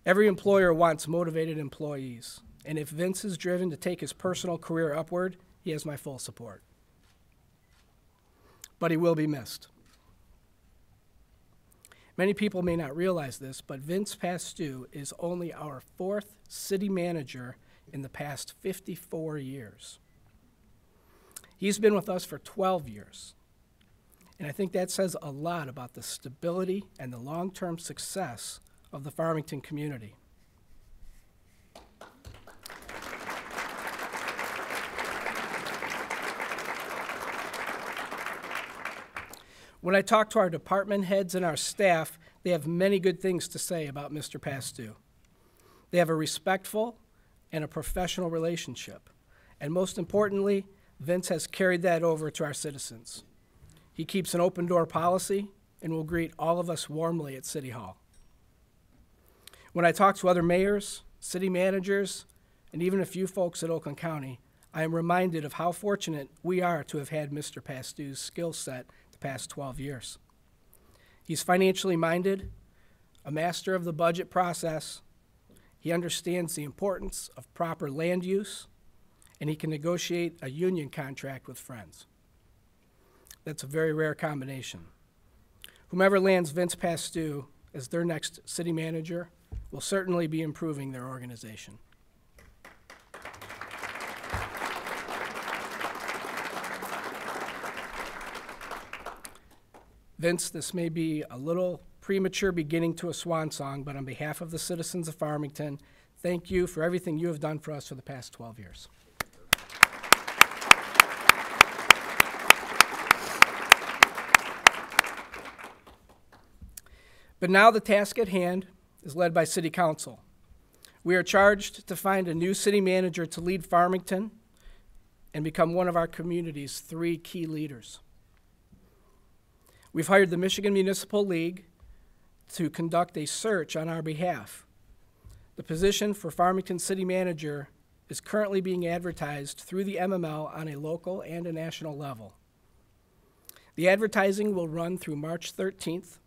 Every employer wants motivated employees, and if Vince is driven to take his personal career upward, he has my full support. But he will be missed. Many people may not realize this, but Vince Pastou is only our 4th city manager in the past 54 years. He's been with us for 12 years, and I think that says a lot about the stability and the long-term success of the Farmington community. When I talk to our department heads and our staff, they have many good things to say about Mr. Pastou. They have a respectful and a professional relationship. And most importantly, Vince has carried that over to our citizens. He keeps an open door policy and will greet all of us warmly at City Hall. When I talk to other mayors, city managers, and even a few folks at Oakland County, I am reminded of how fortunate we are to have had Mr. Pastou's skill set the past 12 years. He's financially minded, a master of the budget process. He understands the importance of proper land use, and he can negotiate a union contract with friends. That's a very rare combination. Whomever lands Vince Pastou as their next city manager will certainly be improving their organization. Vince, this may be a little premature beginning to a swan song, but on behalf of the citizens of Farmington, thank you for everything you have done for us for the past 12 years. But now the task at hand is led by City Council. We are charged to find a new city manager to lead Farmington and become one of our community's 3 key leaders. We've hired the Michigan Municipal League to conduct a search on our behalf. The position for Farmington City Manager is currently being advertised through the MML on a local and a national level. The advertising will run through March 13th,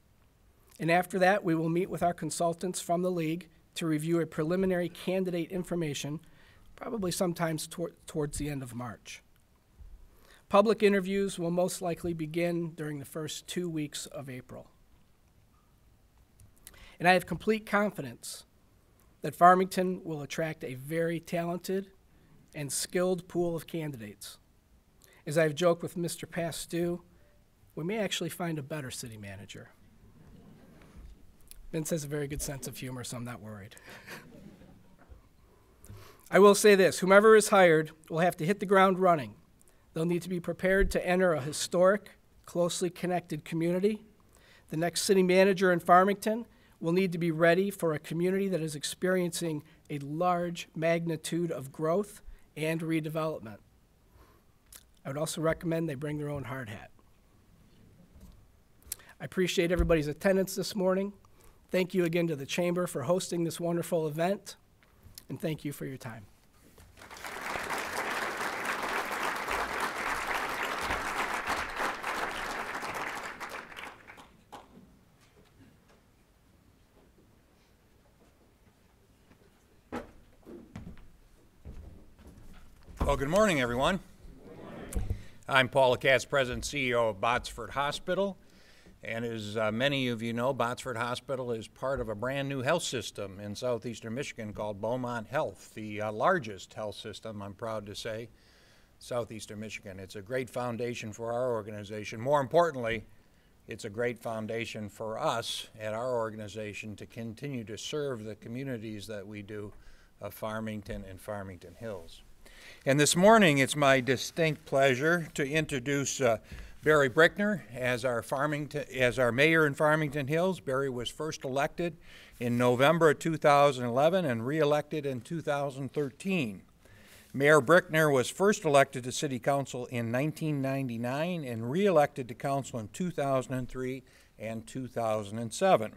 and after that, we will meet with our consultants from the league to review a preliminary candidate information, probably sometimes towards the end of March. Public interviews will most likely begin during the first 2 weeks of April. And I have complete confidence that Farmington will attract a very talented and skilled pool of candidates. As I've joked with Mr. Pastu, we may actually find a better city manager. Vince has a very good sense of humor, so I'm not worried. I will say this, whomever is hired will have to hit the ground running. They'll need to be prepared to enter a historic, closely connected community. The next city manager in Farmington will need to be ready for a community that is experiencing a large magnitude of growth and redevelopment. I would also recommend they bring their own hard hat. I appreciate everybody's attendance this morning. Thank you again to the Chamber for hosting this wonderful event, and thank you for your time. Well, good morning, everyone. I'm Paul Katz, President and CEO of Botsford Hospital. And as many of you know, Botsford Hospital is part of a brand new health system in southeastern Michigan called Beaumont Health, the largest health system, I'm proud to say, southeastern Michigan. It's a great foundation for our organization. More importantly, it's a great foundation for us at our organization to continue to serve the communities that we do of Farmington and Farmington Hills. And this morning, it's my distinct pleasure to introduce Barry Brickner as our mayor in Farmington Hills. Barry was first elected in November of 2011 and re-elected in 2013. Mayor Brickner was first elected to City Council in 1999 and re-elected to Council in 2003 and 2007.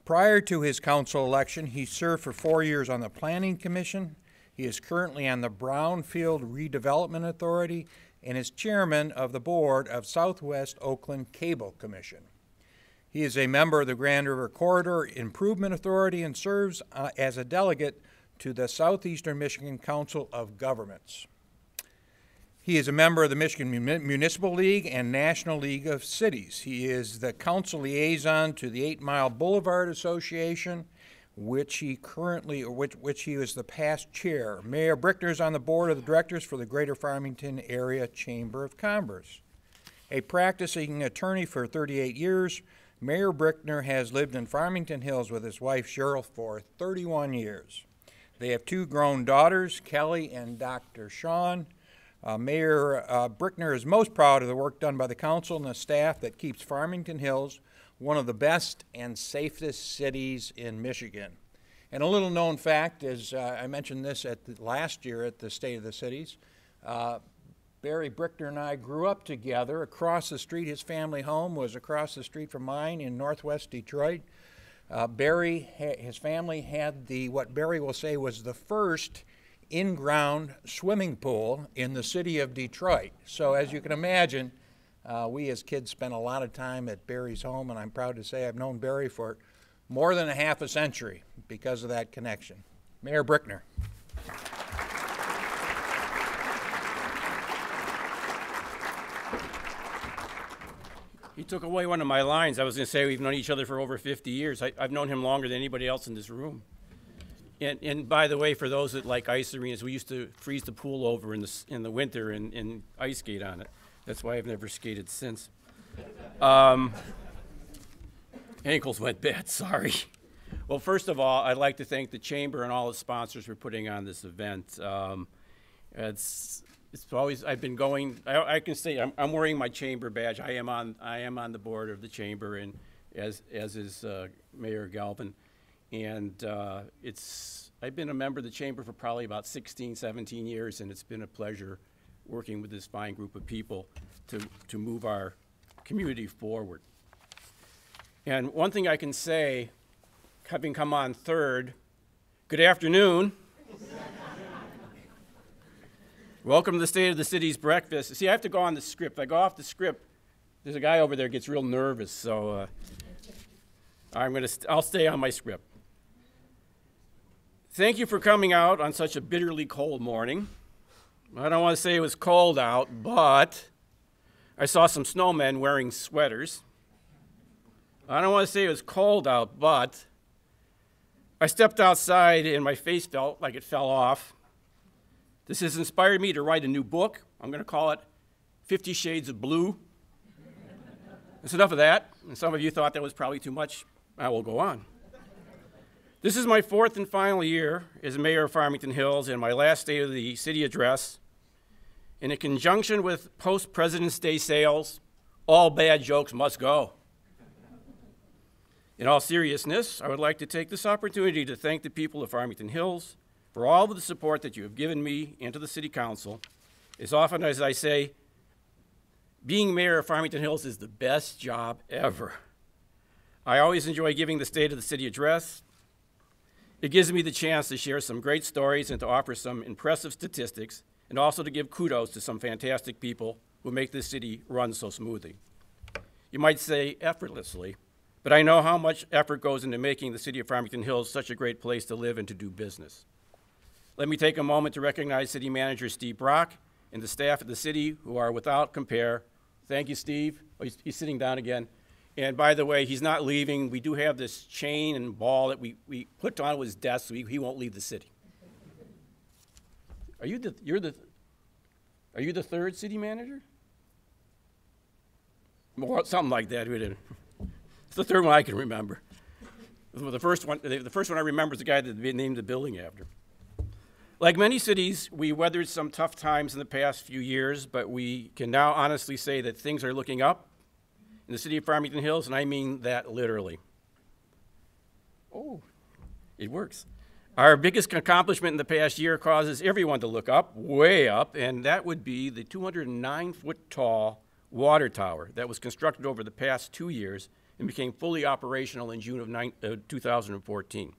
Prior to his council election, he served for 4 years on the Planning Commission. He is currently on the Brownfield Redevelopment Authority and is chairman of the board of Southwest Oakland Cable Commission. He is a member of the Grand River Corridor Improvement Authority and serves as a delegate to the Southeastern Michigan Council of Governments. He is a member of the Michigan Municipal League and National League of Cities. He is the council liaison to the 8 Mile Boulevard Association, which he was the past chair. Mayor Brickner is on the board of the directors for the Greater Farmington Area Chamber of Commerce. A practicing attorney for 38 years, Mayor Brickner has lived in Farmington Hills with his wife Cheryl for 31 years. They have 2 grown daughters, Kelly and Dr. Sean. Mayor Brickner is most proud of the work done by the council and the staff that keeps Farmington Hills one of the best and safest cities in Michigan. And a little known fact is, I mentioned this last year at the State of the Cities, Barry Brickner and I grew up together across the street. His family home was across the street from mine in northwest Detroit. His family had what Barry will say was the first in-ground swimming pool in the city of Detroit. So as you can imagine, we as kids spent a lot of time at Barry's home, and I'm proud to say I've known Barry for more than a half a century because of that connection. Mayor Brickner. He took away one of my lines. I was going to say we've known each other for over 50 years. I've known him longer than anybody else in this room. And by the way, for those that like ice arenas, we used to freeze the pool over in the winter and ice skate on it. That's why I've never skated since. Ankles went bad, sorry. Well, first of all, I'd like to thank the Chamber and all the sponsors for putting on this event. It's always, I've been going, I can say I'm wearing my Chamber badge. I am on the board of the Chamber, and as is Mayor Galvin. And I've been a member of the Chamber for probably about 16, 17 years, and it's been a pleasure working with this fine group of people to move our community forward. And one thing I can say, having come on third, good afternoon. Welcome to the State of the City's breakfast. See, I have to go on the script. If I go off the script, there's a guy over there who gets real nervous, so I'll stay on my script. Thank you for coming out on such a bitterly cold morning. I don't want to say it was cold out, but I saw some snowmen wearing sweaters. I don't want to say it was cold out, but I stepped outside and my face felt like it fell off. This has inspired me to write a new book. I'm going to call it 50 Shades of Blue. That's enough of that. And some of you thought that was probably too much. I will go on. This is my fourth and final year as mayor of Farmington Hills and my last State of the City address. In conjunction with post-President's Day sales, all bad jokes must go. In all seriousness, I would like to take this opportunity to thank the people of Farmington Hills for all of the support that you have given me and to the City Council. As often as I say, being mayor of Farmington Hills is the best job ever. I always enjoy giving the State of the City address. It gives me the chance to share some great stories and to offer some impressive statistics, and also to give kudos to some fantastic people who make this city run so smoothly. You might say effortlessly, but I know how much effort goes into making the City of Farmington Hills such a great place to live and to do business. Let me take a moment to recognize City Manager Steve Brock and the staff at the city who are without compare. Thank you, Steve. Oh, he's sitting down again. And by the way, he's not leaving. We do have this chain and ball that we put on his desk so he won't leave the city. Are you the third city manager? More, something like that. It's the third one I can remember. The first one I remember is the guy that they named the building after. Like many cities, we weathered some tough times in the past few years, but we can now honestly say that things are looking up in the city of Farmington Hills, and I mean that literally. Oh, it works. Our biggest accomplishment in the past year causes everyone to look up, way up, and that would be the 209-foot tall water tower that was constructed over the past 2 years and became fully operational in June of 2014.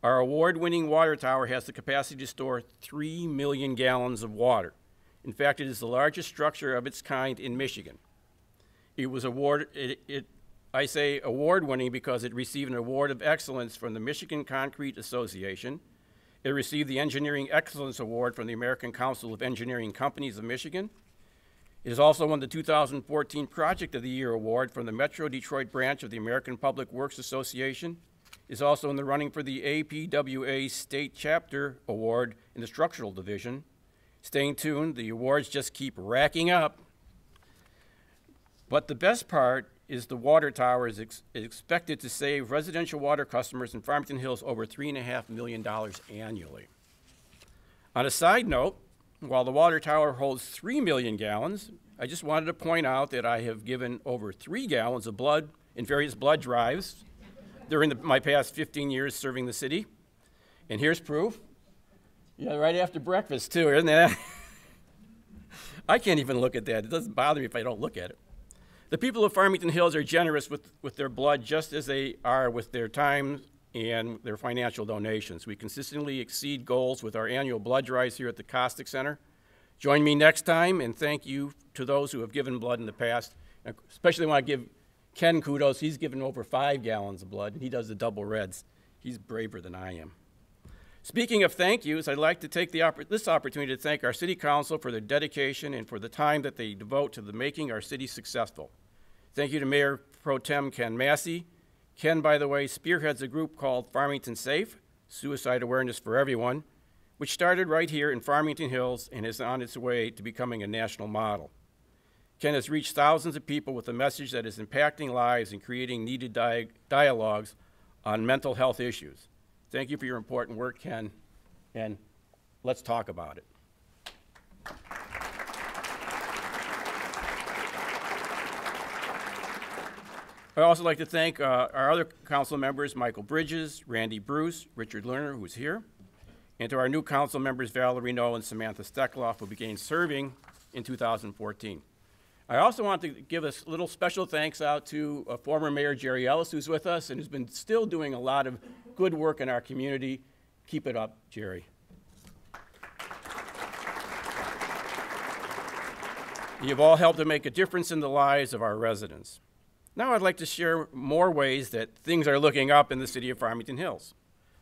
Our award-winning water tower has the capacity to store 3 million gallons of water. In fact, it is the largest structure of its kind in Michigan. It was I say award-winning because it received an award of excellence from the Michigan Concrete Association. It received the Engineering Excellence Award from the American Council of Engineering Companies of Michigan. It has also won the 2014 Project of the Year Award from the Metro Detroit branch of the American Public Works Association. It is also in the running for the APWA State Chapter Award in the Structural Division. Staying tuned, the awards just keep racking up. But the best part is the water tower is expected to save residential water customers in Farmington Hills over $3.5 million annually. On a side note, while the water tower holds 3 million gallons, I just wanted to point out that I have given over 3 gallons of blood in various blood drives during my past 15 years serving the city. And here's proof. Yeah, right after breakfast, too, isn't that? I can't even look at that. It doesn't bother me if I don't look at it. The people of Farmington Hills are generous with their blood just as they are with their time and their financial donations. We consistently exceed goals with our annual blood drives here at the Caustic Center. Join me next time, and thank you to those who have given blood in the past. I especially want to give Ken kudos. He's given over 5 gallons of blood, and he does the double reds. He's braver than I am. Speaking of thank yous, I'd like to take this opportunity to thank our City Council for their dedication and for the time that they devote to making our city successful. Thank you to Mayor Pro Tem Ken Massey. Ken, by the way, spearheads a group called Farmington Safe, Suicide Awareness for Everyone, which started right here in Farmington Hills and is on its way to becoming a national model. Ken has reached thousands of people with a message that is impacting lives and creating needed dialogues on mental health issues. Thank you for your important work, Ken, and let's talk about it. I'd also like to thank our other council members, Michael Bridges, Randy Bruce, Richard Lerner, who's here, and to our new council members, Valerie Noe and Samantha Steckloff, who began serving in 2014. I also want to give a little special thanks out to former Mayor Jerry Ellis, who's with us and has been still doing a lot of good work in our community. Keep it up, Jerry. You've all helped to make a difference in the lives of our residents. Now I'd like to share more ways that things are looking up in the city of Farmington Hills.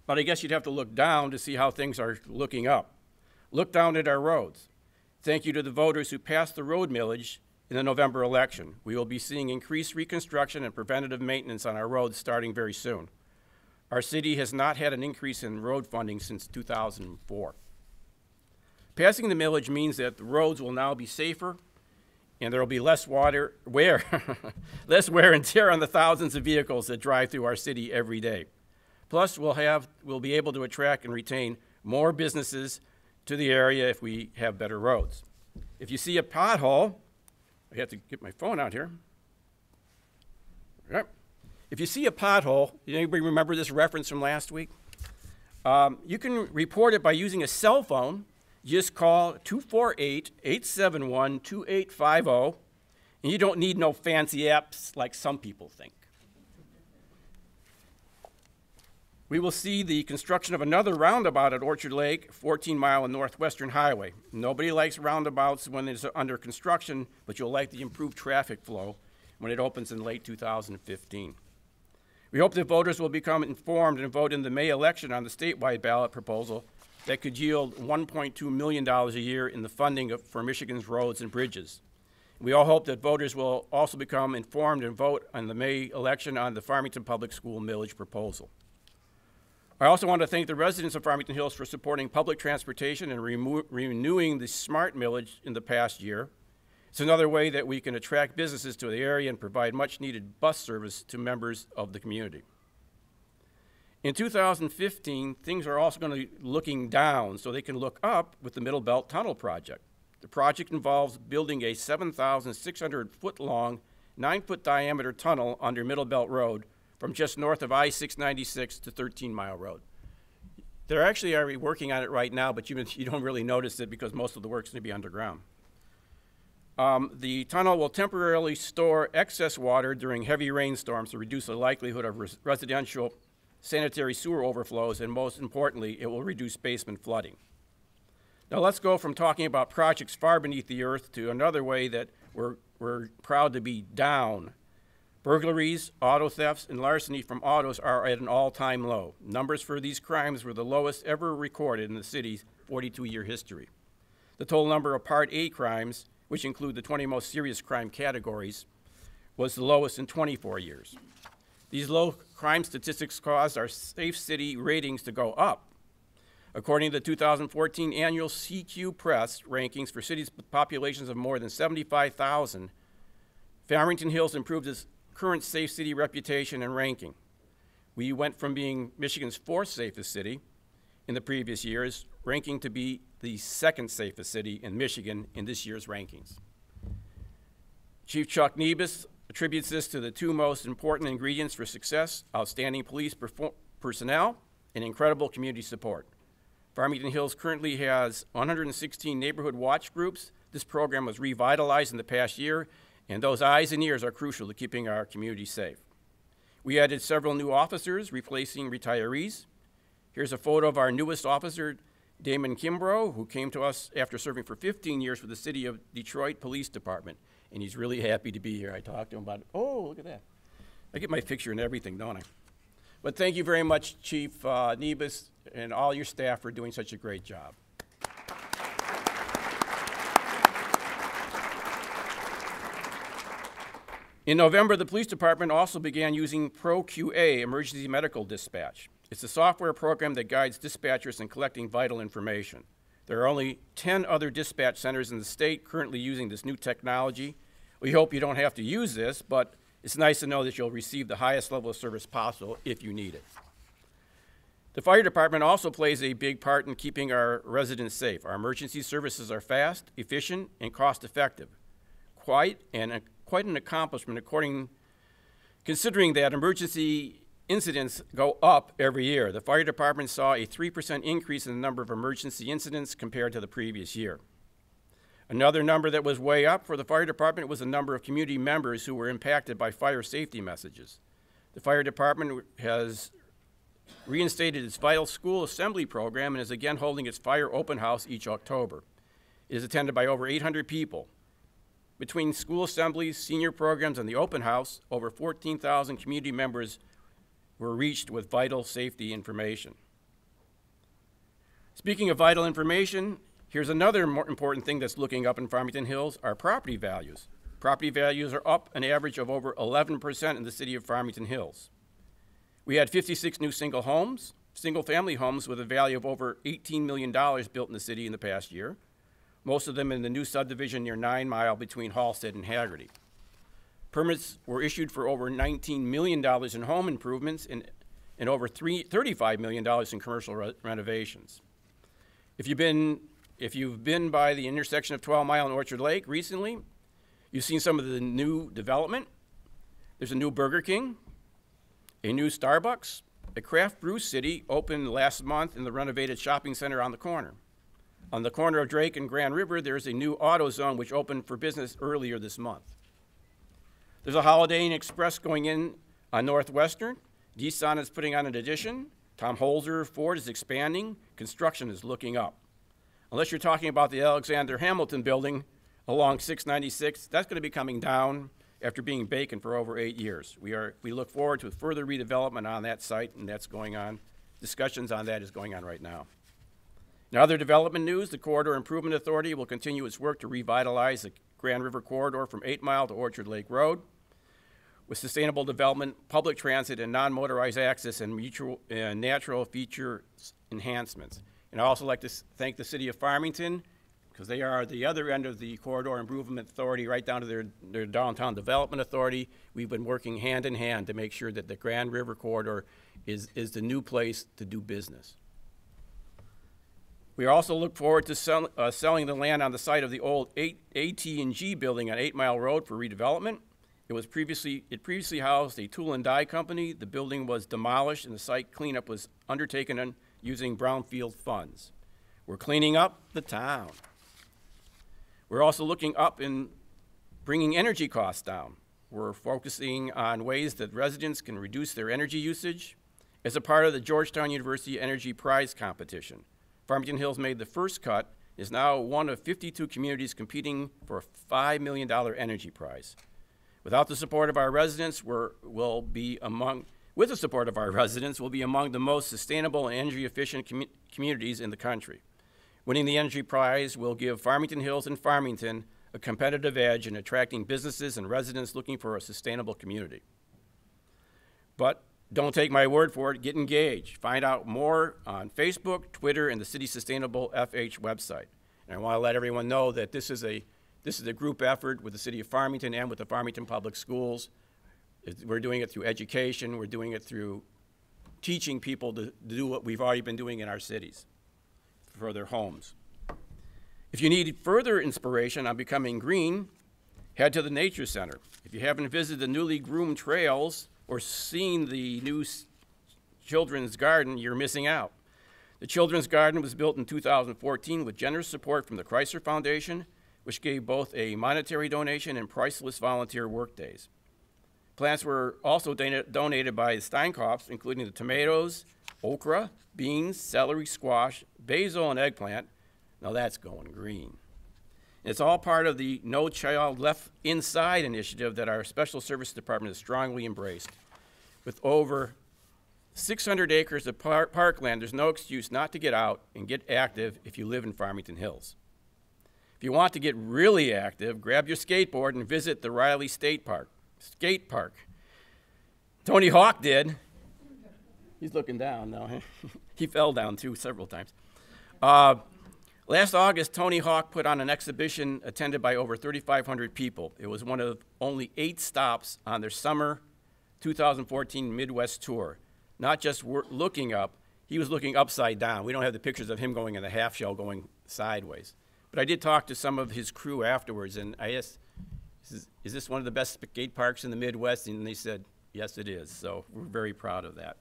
But I guess you'd have to look down to see how things are looking up. Look down at our roads. Thank you to the voters who passed the road millage in the November election. We will be seeing increased reconstruction and preventative maintenance on our roads starting very soon. Our city has not had an increase in road funding since 2004. Passing the millage means that the roads will now be safer and there will be less wear and tear on the thousands of vehicles that drive through our city every day. Plus, we'll be able to attract and retain more businesses to the area if we have better roads. If you see a pothole, I have to get my phone out here. Yep. If you see a pothole, anybody remember this reference from last week? You can report it by using a cell phone. Just call 248-871-2850, and you don't need no fancy apps like some people think. We will see the construction of another roundabout at Orchard Lake, 14-mile and Northwestern Highway. Nobody likes roundabouts when it's under construction, but you'll like the improved traffic flow when it opens in late 2015. We hope that voters will become informed and vote in the May election on the statewide ballot proposal that could yield $1.2 million a year in the funding for Michigan's roads and bridges. We all hope that voters will also become informed and vote on the May election on the Farmington Public School millage proposal. I also want to thank the residents of Farmington Hills for supporting public transportation and renewing the SMART millage in the past year. It's another way that we can attract businesses to the area and provide much needed bus service to members of the community. In 2015, things are also going to be looking down so they can look up with the Middle Belt Tunnel Project. The project involves building a 7,600-foot long, 9-foot diameter tunnel under Middle Belt Road from just north of I-696 to 13-Mile Road. They're actually already working on it right now, but you don't really notice it because most of the work's going to be underground. The tunnel will temporarily store excess water during heavy rainstorms to reduce the likelihood of residential sanitary sewer overflows, and most importantly, it will reduce basement flooding. Now let's go from talking about projects far beneath the earth to another way that we're proud to be down. Burglaries, auto thefts, and larceny from autos are at an all-time low. Numbers for these crimes were the lowest ever recorded in the city's 42-year history. The total number of Part A crimes, which include the 20 most serious crime categories, was the lowest in 24 years. These low crime statistics caused our safe city ratings to go up. According to the 2014 annual CQ Press rankings for cities with populations of more than 75,000, Farmington Hills improved its current safe city reputation and ranking. We went from being Michigan's 4th safest city in the previous years, ranking to be the 2nd safest city in Michigan in this year's rankings. Chief Chuck Nebus attributes this to the two most important ingredients for success: outstanding police personnel and incredible community support. Farmington Hills currently has 116 neighborhood watch groups. This program was revitalized in the past year, and those eyes and ears are crucial to keeping our community safe. We added several new officers, replacing retirees. Here's a photo of our newest officer, Damon Kimbrough, who came to us after serving for 15 years with the City of Detroit Police Department, and he's really happy to be here. I talked to him about it. Oh, look at that. I get my picture and everything, don't I? But thank you very much, Chief Nebus, and all your staff for doing such a great job. In November, the police department also began using ProQA, Emergency Medical Dispatch. It's a software program that guides dispatchers in collecting vital information. There are only 10 other dispatch centers in the state currently using this new technology. We hope you don't have to use this, but it's nice to know that you'll receive the highest level of service possible if you need it. The fire department also plays a big part in keeping our residents safe. Our emergency services are fast, efficient, and cost-effective. Quite an accomplishment considering that emergency incidents go up every year. The fire department saw a 3% increase in the number of emergency incidents compared to the previous year. Another number that was way up for the fire department was the number of community members who were impacted by fire safety messages. The fire department has reinstated its vital school assembly program and is again holding its fire open house each October. It is attended by over 800 people. Between school assemblies, senior programs, and the open house, over 14,000 community members were reached with vital safety information. Speaking of vital information, here's another more important thing that's looking up in Farmington Hills, our property values. Property values are up an average of over 11% in the city of Farmington Hills. We had 56 new single-family homes with a value of over $18 million built in the city in the past year, most of them in the new subdivision near 9 Mile between Halstead and Haggerty. Permits were issued for over $19 million in home improvements and over $35 million in commercial renovations. If you've been by the intersection of 12 Mile and Orchard Lake recently, you've seen some of the new development. There's a new Burger King, a new Starbucks, a Craft Brew City opened last month in the renovated shopping center on the corner. On the corner of Drake and Grand River, there's a new AutoZone which opened for business earlier this month. There's a Holiday Inn Express going in on Northwestern. Nissan is putting on an addition. Tom Holzer Ford is expanding. Construction is looking up. Unless you're talking about the Alexander Hamilton building along 696, that's going to be coming down after being vacant for over 8 years. We look forward to further redevelopment on that site, and that's going on. Discussions on that is going on right now. In other development news, the Corridor Improvement Authority will continue its work to revitalize the Grand River Corridor from 8 Mile to Orchard Lake Road with sustainable development, public transit, and non-motorized access and natural feature enhancements. And I'd also like to thank the City of Farmington, because they are the other end of the Corridor Improvement Authority, right down to their Downtown Development Authority. We've been working hand in hand to make sure that the Grand River Corridor is the new place to do business. We also look forward to selling the land on the site of the old AT&G building on 8 Mile Road for redevelopment. It previously housed a tool and die company. The building was demolished and the site cleanup was undertaken using brownfield funds. We're cleaning up the town. We're also looking up in bringing energy costs down. We're focusing on ways that residents can reduce their energy usage as a part of the Georgetown University Energy Prize competition. Farmington Hills made the first cut, is now one of 52 communities competing for a $5 million energy prize. Without the support of our residents, we'll be among the most sustainable and energy-efficient communities in the country. Winning the energy prize will give Farmington Hills and Farmington a competitive edge in attracting businesses and residents looking for a sustainable community. But don't take my word for it, get engaged. Find out more on Facebook, Twitter, and the City Sustainable FH website. And I want to let everyone know that this is a group effort with the City of Farmington and with the Farmington Public Schools. We're doing it through education. We're doing it through teaching people to do what we've already been doing in our cities for their homes. If you need further inspiration on becoming green, head to the Nature Center. If you haven't visited the newly groomed trails or seen the new Children's Garden, you're missing out. The Children's Garden was built in 2014 with generous support from the Chrysler Foundation, which gave both a monetary donation and priceless volunteer work days. Plants were also donated by the Steinkopfs, including the tomatoes, okra, beans, celery, squash, basil, and eggplant. Now that's going green. And it's all part of the No Child Left Inside initiative that our Special Services Department has strongly embraced. With over 600 acres of parkland, there's no excuse not to get out and get active if you live in Farmington Hills. If you want to get really active, grab your skateboard and visit the Riley Skate Park. Tony Hawk did. He's looking down now. He fell down too several times. Last August, Tony Hawk put on an exhibition attended by over 3,500 people. It was one of only 8 stops on their summer 2014 Midwest tour. Not just looking up, he was looking upside down. We don't have the pictures of him going in the half shell going sideways. But I did talk to some of his crew afterwards, and I asked, is this one of the best skate parks in the Midwest? And they said, yes, it is. So we're very proud of that.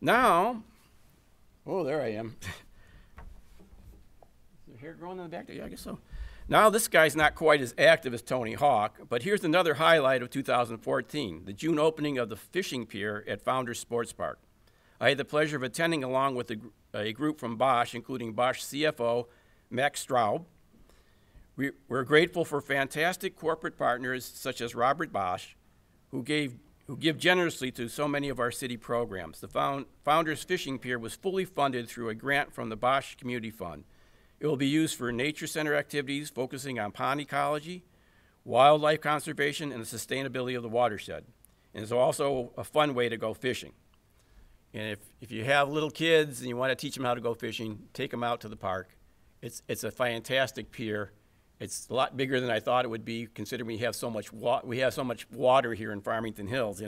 Now, oh, there I am. Is there hair growing in the back there? Yeah, I guess so. Now, this guy's not quite as active as Tony Hawk, but here's another highlight of 2014, the June opening of the fishing pier at Founders Sports Park. I had the pleasure of attending along with a group from Bosch, including Bosch CFO Max Straub. We're grateful for fantastic corporate partners such as Robert Bosch, who give generously to so many of our city programs. The Founders Fishing Pier was fully funded through a grant from the Bosch Community Fund. It will be used for nature center activities focusing on pond ecology, wildlife conservation, and the sustainability of the watershed. And it's also a fun way to go fishing. And if you have little kids and you want to teach them how to go fishing, take them out to the park. It's a fantastic pier. It's a lot bigger than I thought it would be, considering we have so much water here in Farmington Hills,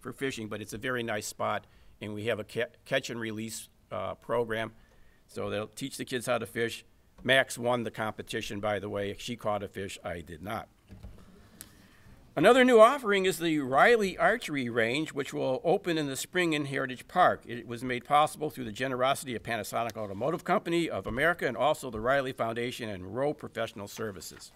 for fishing. But it's a very nice spot, and we have a catch and release program. So they'll teach the kids how to fish. Max won the competition, by the way. She caught a fish. I did not. Another new offering is the Riley Archery Range, which will open in the spring in Heritage Park. It was made possible through the generosity of Panasonic Automotive Company of America and also the Riley Foundation and Rowe Professional Services.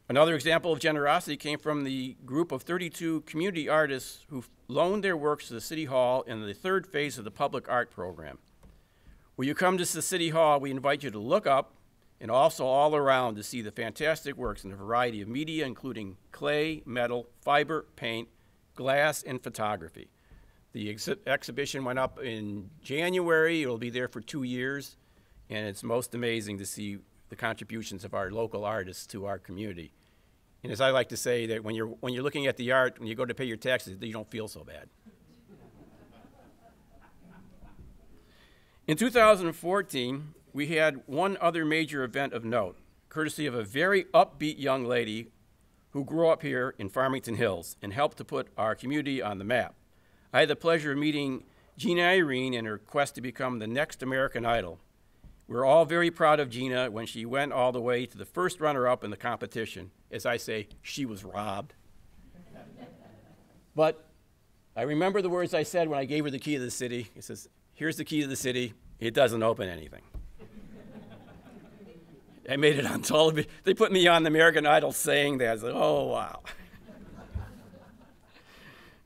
Another example of generosity came from the group of 32 community artists who loaned their works to the City Hall in the 3rd phase of the public art program. When you come to the City Hall, we invite you to look up and also all around to see the fantastic works in a variety of media, including clay, metal, fiber, paint, glass, and photography. The exhibition went up in January. It'll be there for 2 years, and it's most amazing to see the contributions of our local artists to our community. And as I like to say, that when you're looking at the art, when you go to pay your taxes, you don't feel so bad. In 2014, we had one other major event of note, courtesy of a very upbeat young lady who grew up here in Farmington Hills and helped to put our community on the map. I had the pleasure of meeting Gina Irene in her quest to become the next American Idol. We're all very proud of Gina when she went all the way to the first runner-up in the competition. As I say, she was robbed. But I remember the words I said when I gave her the key to the city. It says, here's the key to the city. It doesn't open anything. I made it on television. They put me on the American Idol saying that. I was like, oh, wow.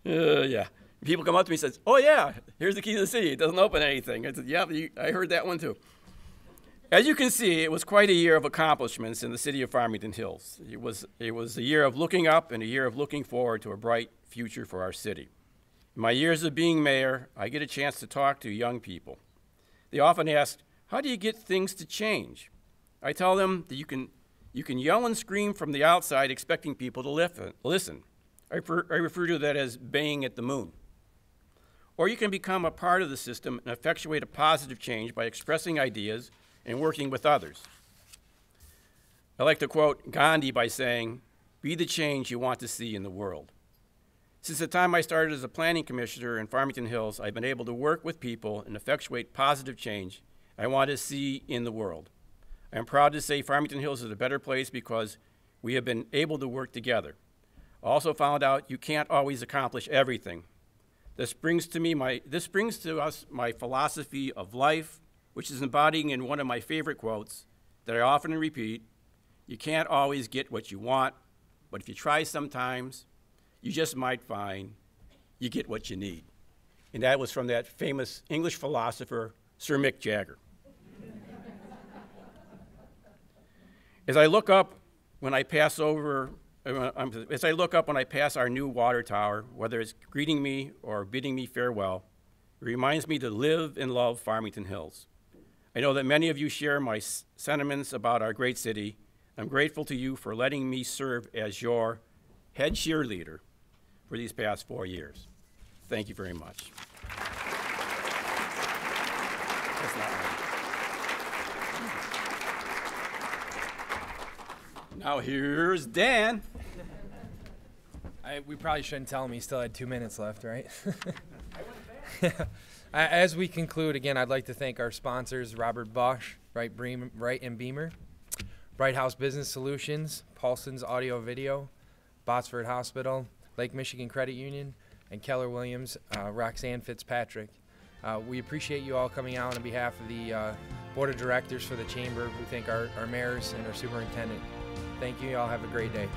Yeah. People come up to me and say, oh, yeah, here's the key to the city. It doesn't open anything. I said, yeah, I heard that one, too. As you can see, it was quite a year of accomplishments in the city of Farmington Hills. It was a year of looking up and a year of looking forward to a bright future for our city. In my years of being mayor, I get a chance to talk to young people. They often ask, how do you get things to change? I tell them that you can yell and scream from the outside expecting people to listen. I refer to that as baying at the moon. Or you can become a part of the system and effectuate a positive change by expressing ideas and working with others. I like to quote Gandhi by saying, be the change you want to see in the world. Since the time I started as a planning commissioner in Farmington Hills, I've been able to work with people and effectuate positive change I want to see in the world. I am proud to say Farmington Hills is a better place because we have been able to work together. I also found out you can't always accomplish everything. This brings to us my philosophy of life, which is embodied in one of my favorite quotes that I often repeat. You can't always get what you want, but if you try sometimes, you just might find you get what you need. And that was from that famous English philosopher, Sir Mick Jagger. As I look up when I pass our new water tower, whether it's greeting me or bidding me farewell, it reminds me to live and love Farmington Hills. I know that many of you share my sentiments about our great city. I'm grateful to you for letting me serve as your head cheerleader for these past 4 years. Thank you very much. That's not right. Now here's Dan. We probably shouldn't tell him he still had 2 minutes left, right? As we conclude, again, I'd like to thank our sponsors, Robert Bosch, Wright and Beamer, Bright House Business Solutions, Paulson's Audio Video, Botsford Hospital, Lake Michigan Credit Union, and Keller Williams, Roxanne Fitzpatrick. We appreciate you all coming out on behalf of the Board of Directors for the Chamber. We thank our mayors and our superintendent. Thank you. Y'all have a great day.